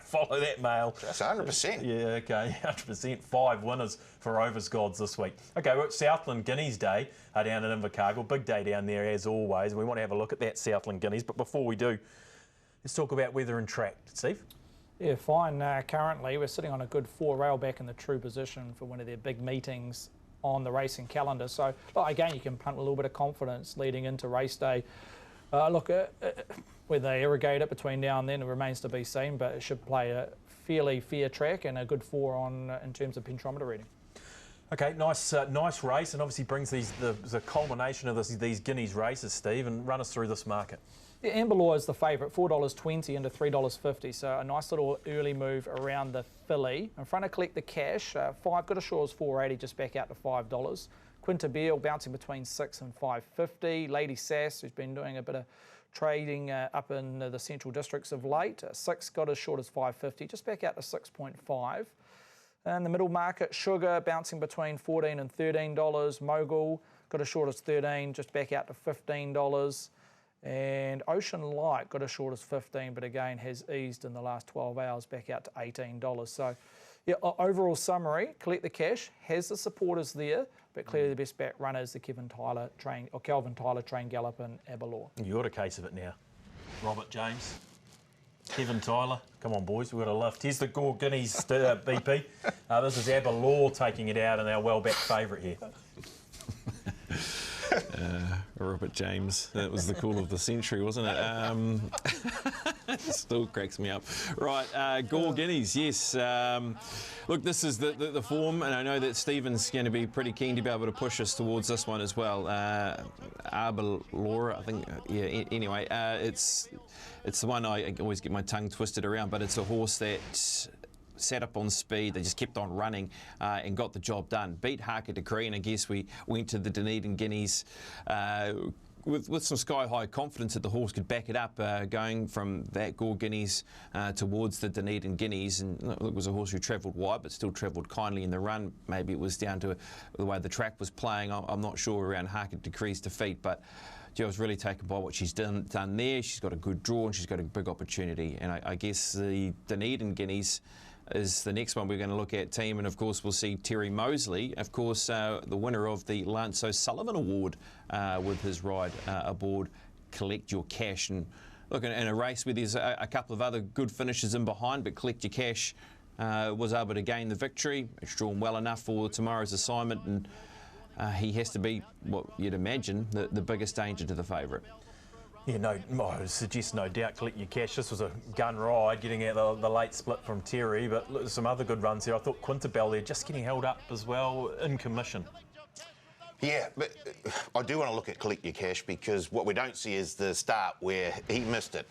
Follow that mail. That's 100%. Yeah, okay, 100%. 5 winners for Overs Gods this week. Okay, we're at Southland Guineas Day down in Invercargill. Big day down there as always. We want to have a look at that Southland Guineas. But before we do, let's talk about weather and track. Steve? Yeah, fine. Currently, we're sitting on a good 4 rail back in the true position for one of their big meetings on the racing calendar. So, again, you can punt a little bit of confidence leading into race day. Whether they irrigate it between now and then, it remains to be seen, but it should play a fairly fair track and a good 4 on in terms of pentrometer reading. Okay, nice race, and obviously brings the culmination of these Guineas races, Steve, and run us through this market. Yeah, Amber Law is the favourite, $4.20 into $3.50, so a nice little early move around the filly. In front of Collect the Cash, 5 Good Assure's $4.80, just back out to $5. Quinta Beale bouncing between $6 and $5.50. Lady Sass, who's been doing a bit of trading up in the central districts of late, 6 got as short as $5.50, just back out to 6.5. In the middle market, Sugar bouncing between $14 and $13. Mogul got as short as $13, just back out to $15. And Ocean Light got as short as $15, but again has eased in the last 12 hours, back out to $18. So, yeah, overall summary: Collect the Cash has the supporters there, but clearly the best back runner is the Kelvin Tyler train gallop in Aberlour. You got a case of it now. Robert James, Kevin Tyler, come on boys, we've got a lift. Here's the Gore Guineas BP. This is Aberlour taking it out, and our well-backed favourite here. Robert James, that was the call of the century, wasn't it? Still cracks me up. Right, Gore Guineas, yes. Look, this is the form, and I know that Stephen's going to be pretty keen to be able to push us towards this one as well. Aberlour, I think, yeah, anyway, it's the one I always get my tongue twisted around, but it's a horse that sat up on speed, they just kept on running and got the job done. Beat Harker Decree, and I guess we went to the Dunedin Guineas with some sky-high confidence that the horse could back it up, going from that Gore Guineas towards the Dunedin Guineas. And look, it was a horse who travelled wide but still travelled kindly in the run. Maybe it was down to the way the track was playing. I'm not sure around Harker Decree's defeat, but I was really taken by what she's done there. She's got a good draw and she's got a big opportunity. And I guess the Dunedin Guineas is the next one we're going to look at, team, and of course we'll see Terry Mosley, of course the winner of the Lance O'Sullivan Award with his ride aboard Collect Your Cash. And look, in a race where there's a couple of other good finishes in behind, but Collect Your Cash was able to gain the victory. It's drawn well enough for tomorrow's assignment, and he has to be, what you'd imagine, the biggest danger to the favourite. Yeah, I would suggest no doubt Collect Your Cash. This was a gun ride, getting out the late split from Terry, but look, some other good runs here. I thought Quinta Bell there just getting held up as well in commission. Yeah, but I do want to look at Collect Your Cash, because what we don't see is the start where he missed it.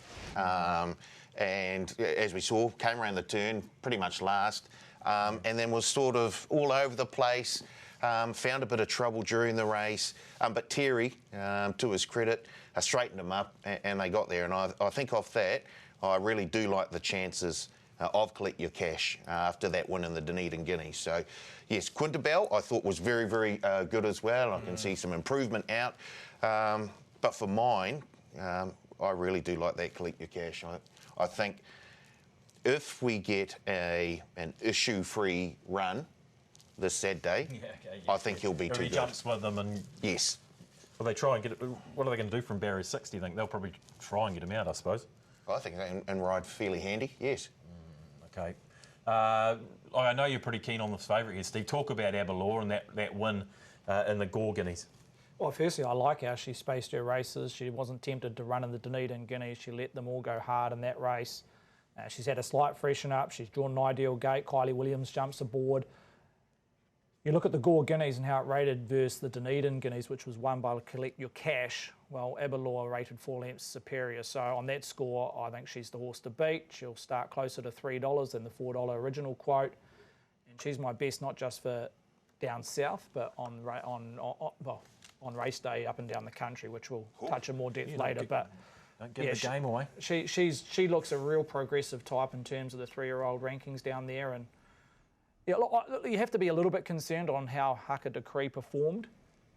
and as we saw, came around the turn pretty much last, and then was sort of all over the place. Found a bit of trouble during the race, but Terry, to his credit, straightened him up, and they got there. And I think off that, I really do like the chances of Collect Your Cash after that win in the Dunedin Guineas. So, yes, Quintabel I thought was very, very good as well. I can see some improvement out. But for mine, I really do like that Collect Your Cash. I think if we get an issue-free run this Saturday, I think he'll be too good. He jumps with them and... Yes. Will they try and get it? What are they going to do from barrier 6, do you think? They'll probably try and get him out, I suppose. I think and ride fairly handy, yes. Okay. I know you're pretty keen on this favourite here, Steve. Talk about Aberlour and that win in the Gore Guineas. Well, firstly, I like how she spaced her races. She wasn't tempted to run in the Dunedin Guineas. She let them all go hard in that race. She's had a slight freshen up. She's drawn an ideal gate. Kylie Williams jumps aboard. You look at the Gore Guineas and how it rated versus the Dunedin Guineas, which was won by Collect Your Cash. Well, Aberlour rated 4 lengths superior. So on that score, I think she's the horse to beat. She'll start closer to $3 than the $4 original quote. And she's my best, not just for down south, but on race day up and down the country, which we'll touch in more depth later. But don't give the game away. She looks a real progressive type in terms of the 3-year-old rankings down there. And yeah, look, you have to be a little bit concerned on how Haka Decree performed,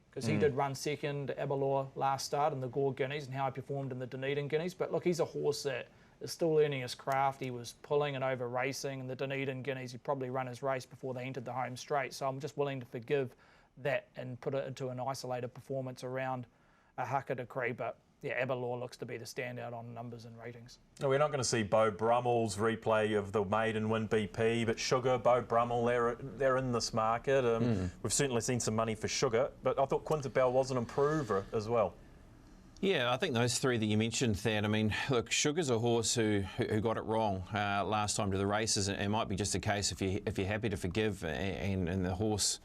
because he did run second to Aberlour last start in the Gore Guineas and how he performed in the Dunedin Guineas. But look, he's a horse that is still learning his craft. He was pulling and over racing in the Dunedin Guineas. He probably run his race before they entered the home straight. So I'm just willing to forgive that and put it into an isolated performance around a Haka Decree. But yeah, Aberlour looks to be the standout on numbers and ratings. No, we're not going to see Beau Brummel's replay of the maiden win BP, but Sugar, Beau Brummel, they're in this market. We've certainly seen some money for Sugar, but I thought Quintabel was an improver as well. Yeah, I think those three that you mentioned, Thad, I mean, look, Sugar's a horse who got it wrong last time to the races. It might be just a case if you're happy to forgive and the horse,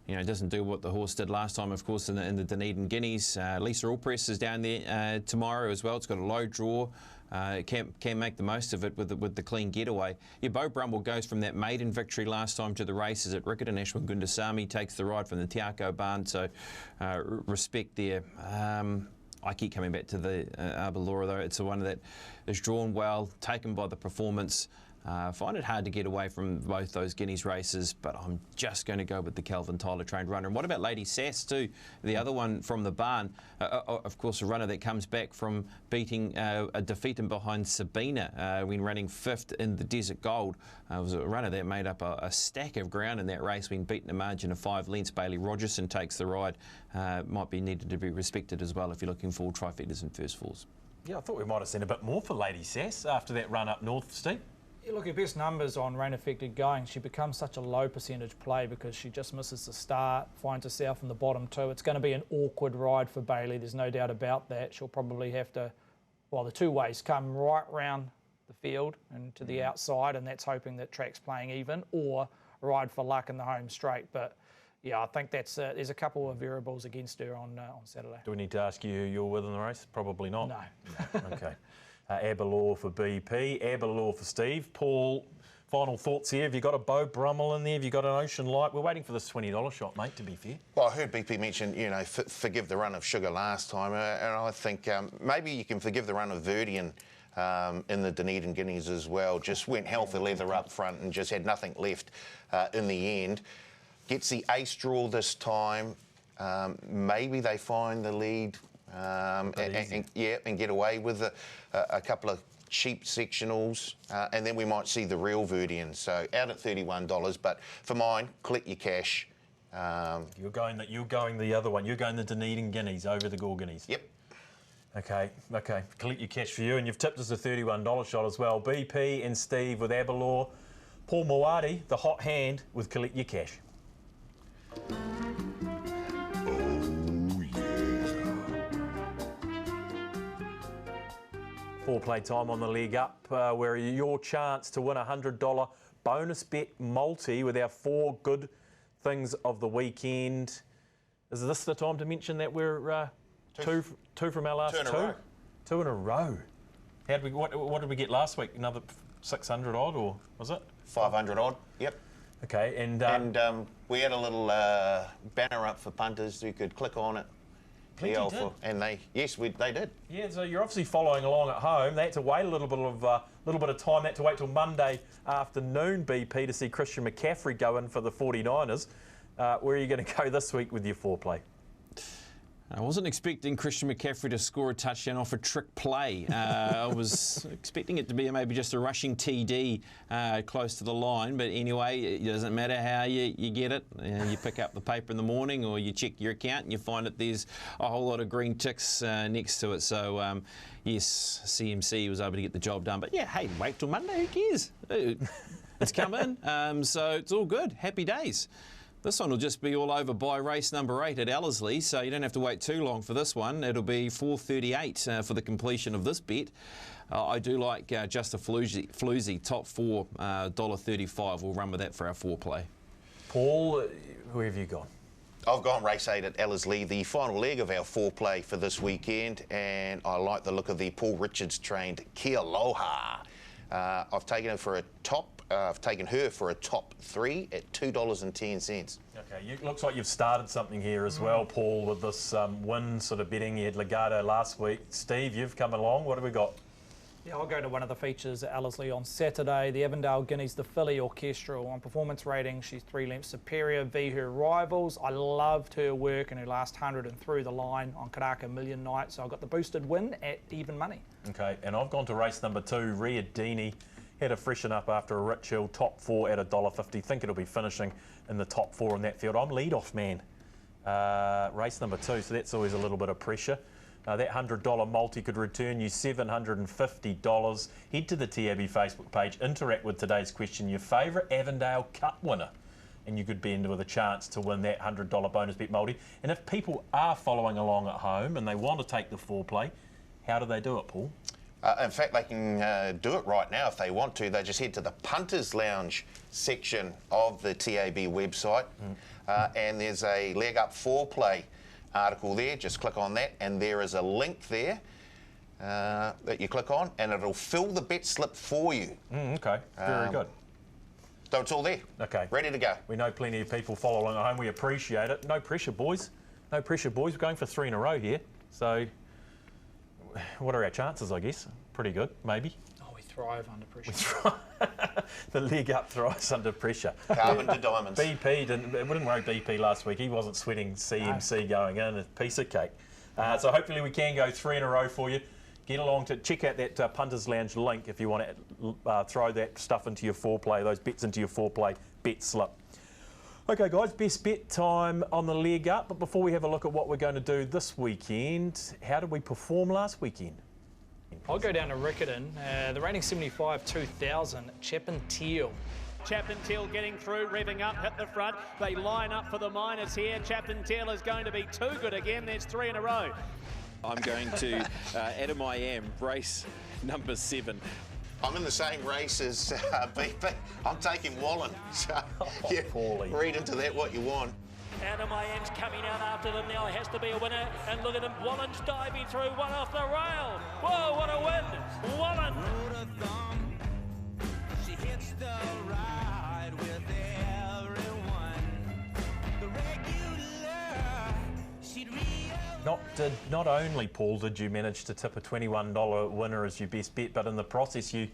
you know, doesn't do what the horse did last time, of course, in the Dunedin Guineas. Lisa Allpress is down there tomorrow as well. It's got a low draw. Can make the most of it with the clean getaway. Yeah, Beau Brummel goes from that maiden victory last time to the races at Riccarton Ashwin Gundasamy, takes the ride from the Te Ako barn, so respect there. I keep coming back to the Aberlour, though. It's the one that is drawn well, taken by the performance. Find it hard to get away from both those Guineas races, but I'm just going to go with the Kelvin Tyler trained runner. And what about Lady Sass too, the other one from the barn? Of course, a runner that comes back from beating a defeat behind Sabina when running 5th in the Desert Gold. It was a runner that made up a stack of ground in that race when beaten a margin of 5 lengths. Bailey Rogerson takes the ride. Might be needed to be respected as well if you're looking for trifectas and first falls. Yeah, I thought we might have seen a bit more for Lady Sass after that run up north, Steve. Yeah, look, her best numbers on rain affected going. She becomes such a low percentage play because she just misses the start, finds herself in the bottom 2. It's going to be an awkward ride for Bailey, there's no doubt about that. She'll probably have to, well, the two ways, come right round the field and to the outside, and that's hoping that track's playing even, or ride for luck in the home straight. But yeah, I think that's there's a couple of variables against her on Saturday. Do we need to ask you who you're with in the race? Probably not. No. Okay. Aberlour for BP, Aberlour for Steve. Paul, final thoughts here. Have you got a Beau Brummel in there? Have you got an Ocean Light? We're waiting for this $20 shot, mate, to be fair. Well, I heard BP mention, you know, forgive the run of Sugar last time, and I think maybe you can forgive the run of Verdian in the Dunedin Guineas as well. Just went hell for leather up front and just had nothing left in the end. Gets the ace draw this time. Maybe they find the lead and get away with a couple of cheap sectionals, and then we might see the real Verdian. So out at $31, but for mine, Collect Your Cash. You're going the other one. You're going the Dunedin Guineas over the Gore Guineas. Yep. Okay. Collect Your Cash for you, and you've tipped us a $31 shot as well. BP and Steve with Aberlour. Paul Maoate, the hot hand with Collect Your Cash. Four-play time on the leg up, where your chance to win a $100 bonus bet multi with our 4 good things of the weekend. Is this the time to mention that we're two from our last 2? 2 in a row. What did we get last week? Another 600 odd, or was it? 500 odd, yep. Okay, and we had a little banner up for punters who could click on it. Plenty did. And they did. Yeah, so you're obviously following along at home. They had to wait a little bit of time. They had to wait till Monday afternoon, BP, to see Christian McCaffrey go in for the 49ers. Where are you going to go this week with your foreplay? I wasn't expecting Christian McCaffrey to score a touchdown off a trick play. I was expecting it to be maybe just a rushing TD close to the line. But anyway, it doesn't matter how you get it. You pick up the paper in the morning or you check your account and you find that there's a whole lot of green ticks next to it. So, yes, CMC was able to get the job done. But, yeah, hey, wait till Monday. Who cares? It's come in. So it's all good. Happy days. This one will just be all over by race number 8 at Ellerslie, so you don't have to wait too long for this one. It'll be 4:38 for the completion of this bet. I do like just a floozy top 4, $1.35. We'll run with that for our foreplay. Paul, who have you gone? I've gone race 8 at Ellerslie, the final leg of our foreplay for this weekend, and I like the look of the Paul Richards trained Kia Aloha. I've taken her for a top. I've taken her for a top 3 at $2.10. Okay, it looks like you've started something here as well, Paul, with this win sort of betting. You had Legato last week. Steve, you've come along. What have we got? Yeah, I'll go to one of the features at Ellerslie on Saturday. The Avendale Guineas, the filly orchestral. On performance rating, she's 3 lengths superior v her rivals. I loved her work in her last 100 and through the line on Karaka Million Night, so I got the boosted win at even money. Okay, and I've gone to race number 2, Ria Dini. Had to freshen up after a rich hill, top 4 at $1.50. Think it'll be finishing in the top 4 in that field. I'm lead-off man. Race number 2, so that's always a little bit of pressure. That $100 multi could return you $750. Head to the TAB Facebook page, interact with today's question, your favourite Avendale Cup winner, and you could be in with a chance to win that $100 bonus bet multi. And if people are following along at home and they want to take the foreplay, how do they do it, Paul? In fact, they can do it right now if they want to. They just head to the Punters Lounge section of the TAB website, and there's a leg up foreplay article there. Just click on that, and there is a link there that you click on, and it'll fill the bet slip for you. Okay, very good. So it's all there. Okay, ready to go. We know plenty of people following at home. We appreciate it. No pressure, boys. No pressure, boys. We're going for 3 in a row here. So, what are our chances, I guess? Pretty good, maybe. Oh, we thrive under pressure. The leg up thrives under pressure. Carbon to diamonds. BP wouldn't worry BP last week. He wasn't sweating CMC going in. A piece of cake. So hopefully we can go 3 in a row for you. Get along to check out that Punters Lounge link if you want to throw that stuff into your foreplay, those bets into your foreplay bet slip. Okay, guys, best bet time on the leg up. But before we have a look at what we're going to do this weekend, how did we perform last weekend? I'll go down to Riccarton. The rating 75, 2000, Chapin Teal. Chapin Teal getting through, revving up, hit the front. They line up for the minors here. Chapin Teal is going to be too good again. There's 3 in a row. I'm going to Adam I Am, race number 7. I'm in the same race as BP. I'm taking Wallen. So, yeah, read into that what you want. Adam I Am's coming out after them now. It has to be a winner. And look at him. Wallen's diving through, one off the rail. Whoa, what a win. Wallen. She hits the ride with everyone. The regular, she'd Not only, Paul, did you manage to tip a $21 winner as your best bet, but in the process you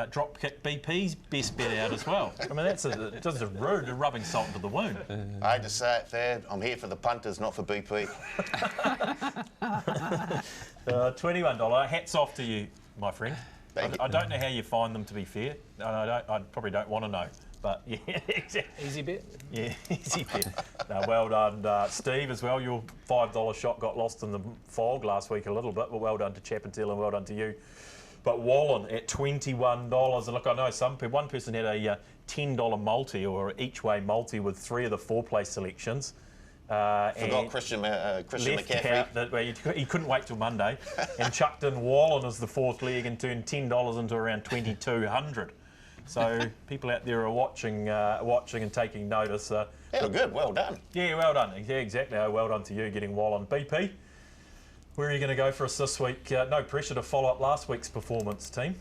drop kick BP's best bet out as well. I mean, that's just a rude, rubbing salt into the wound. I hate to say it, Thad, I'm here for the punters, not for BP. $21. Hats off to you, my friend. Thank you. I don't know how you find them, to be fair. I probably don't want to know. But yeah, exactly. Easy bet. Yeah, easy bet. No, well done, Steve, as well. Your $5 shot got lost in the fog last week a little bit, but well done to Chapintel and well done to you. But Wallen at $21. And look, I know one person had a $10 multi or each way multi with 3 of the foreplay selections. Forgot Christian McCaffrey. He couldn't wait till Monday and chucked in Wallen as the 4th leg and turned $10 into around $2,200. So people out there are watching and taking notice. Yeah, good. Well done. Yeah, well done. Yeah, exactly. Well done to you getting Wallen. BP, Where are you going to go for us this week? No pressure to follow up last week's performance, team.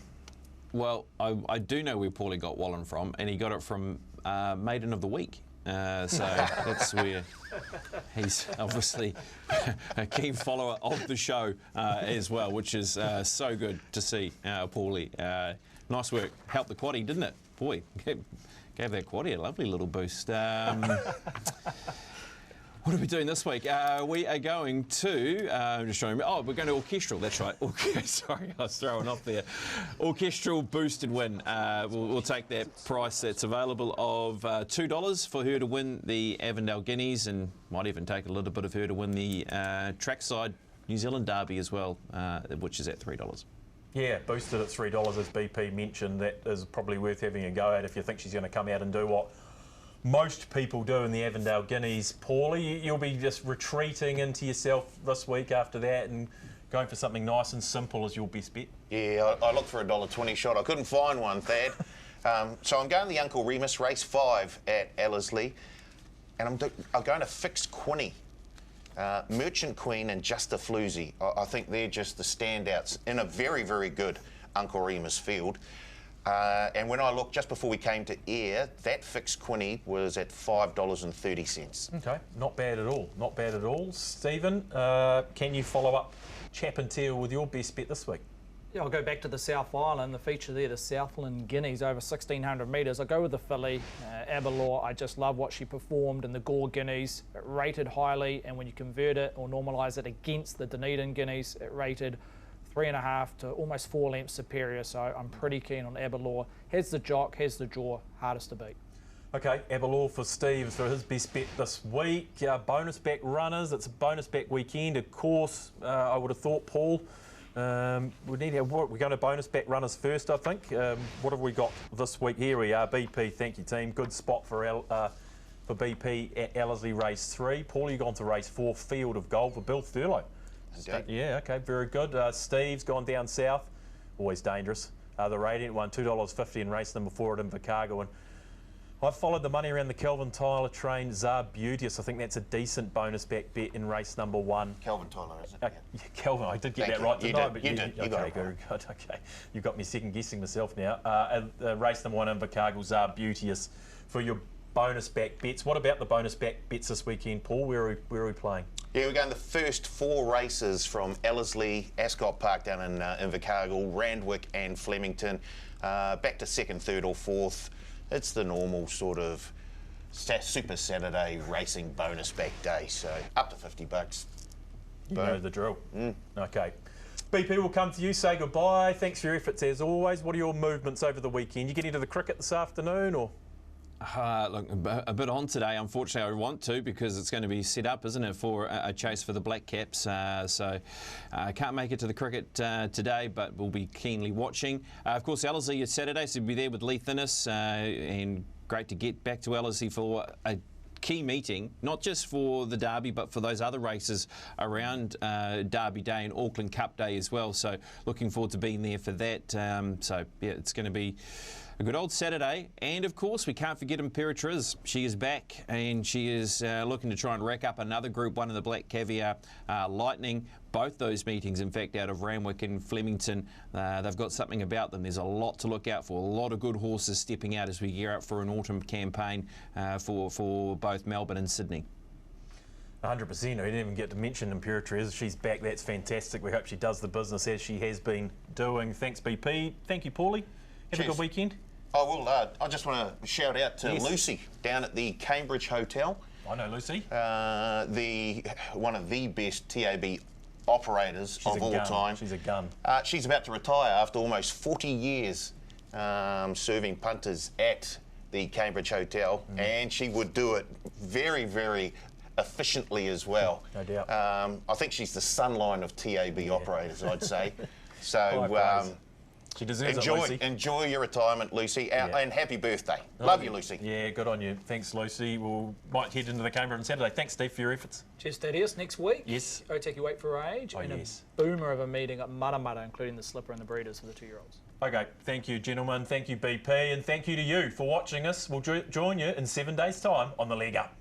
Well, I do know where Paulie got Wallen from, and he got it from Maiden of the Week. So that's where he's obviously a keen follower of the show as well, which is so good to see, Paulie. Nice work. Helped the quaddie, didn't it? Boy, gave that quaddie a lovely little boost. What are we doing this week? We are going to, just showing me, we're going to orchestral, that's right. Sorry, I was throwing off there. Orchestral boosted win. We'll take that price that's available of $2 for her to win the Avendale Guineas, and might even take a little bit of her to win the trackside New Zealand Derby as well, which is at $3. Yeah, boosted at $3, as BP mentioned. That is probably worth having a go at if you think she's going to come out and do what most people do in the Avendale Guineas. Paulie, you'll be just retreating into yourself this week after that and going for something nice and simple as your best bet. Yeah, I looked for a $1.20 shot. I couldn't find one, Thad. So I'm going the Uncle Remus, race 5 at Ellerslie, and I'm going to fix Quinny. Merchant Queen and Just a Floozy. I think they're just the standouts in a very, very good Uncle Remus field. And when I looked just before we came to air, that fixed Quinny was at $5.30. Okay, not bad at all. Not bad at all. Stephen, can you follow up Chap and Teal with your best bet this week? Yeah, I'll go back to the South Island. The feature there, the Southland Guineas, over 1,600 metres. I'll go with the filly, Aberlour. I just love what she performed in the Gore Guineas. It rated highly, and when you convert it or normalise it against the Dunedin Guineas, it rated 3.5 to almost 4 lengths superior, so I'm pretty keen on Aberlour. Has the jock, has the jaw, hardest to beat. Okay, Aberlour for Steve for his best bet this week. Bonus back runners, it's a bonus back weekend, of course. I would have thought, Paul, we're going to bonus back runners first, I think. What have we got this week? Here we are, BP, thank you team. Good spot for BP at Ellerslie race 3. Paul, you've gone to race 4, Field of Gold for Bill Thurlow. Yeah, okay, very good. Steve's gone down south, always dangerous. The Radiant won $2.50 in race number 4 at Invercargill. And I've followed the money around the Kelvin Tyler train, Zar Beauteous. I think that's a decent bonus back bet in race number 1. Kelvin Tyler, isn't it? Yeah, Kelvin, I did get Thank that you. right You tonight. did. You did. You got it very good. Okay, you've got me second guessing myself now. Race number 1, Invercargill, Zar Beauteous for your bonus back bets. What about the bonus back bets this weekend, Paul? Where are we playing? Yeah, we're going the first 4 races from Ellerslie, Ascot Park down in Invercargill, Randwick and Flemington, back to 2nd, 3rd or 4th. It's the normal sort of Super Saturday racing bonus back day, so up to $50. You know the drill. Okay. BP, will come to you, say goodbye. Thanks for your efforts as always. What are your movements over the weekend? You getting to the cricket this afternoon or...? Look, a bit on today. Unfortunately, I want to because it's going to be set up, isn't it, for a chase for the Black Caps. So I can't make it to the cricket today, but we'll be keenly watching. Of course, Ellerslie is Saturday, so we'll be there with Lee Thinnis, and great to get back to Ellerslie for a key meeting, not just for the Derby, but for those other races around Derby Day and Auckland Cup Day as well. So looking forward to being there for that. So yeah, it's going to be a good old Saturday. And of course, we can't forget Imperatriz. She is back and she is looking to try and rack up another Group 1 of the Black Caviar Lightning. Both those meetings, in fact, out of Randwick and Flemington, they've got something about them. There's a lot to look out for. A lot of good horses stepping out as we gear up for an autumn campaign for both Melbourne and Sydney. 100%. I didn't even get to mention Imperatriz. She's back. That's fantastic. We hope she does the business as she has been doing. Thanks, BP. Thank you, Paulie. Have a good weekend. I will. I just want to shout out to Lucy down at the Cambridge Hotel. I know Lucy. One of the best TAB operators of all time. She's a gun. She's about to retire after almost 40 years serving punters at the Cambridge Hotel, and she would do it very, very efficiently as well. No doubt. I think she's the sunline of TAB operators, I'd say. So she deserves it, Lucy. Enjoy your retirement, Lucy, and happy birthday. Love you, Lucy. Yeah, good on you. Thanks, Lucy. We might head into the Canberra on Saturday. Thanks, Steve, for your efforts. Cheers, Thaddeus. Next week, yes, Otaki Wait for Our Age, and a boomer of a meeting at Matamata, including the slipper and the breeders for the 2-year-olds. Okay, thank you, gentlemen. Thank you, BP, and thank you to you for watching us. We'll join you in 7 days' time on The Leg Up.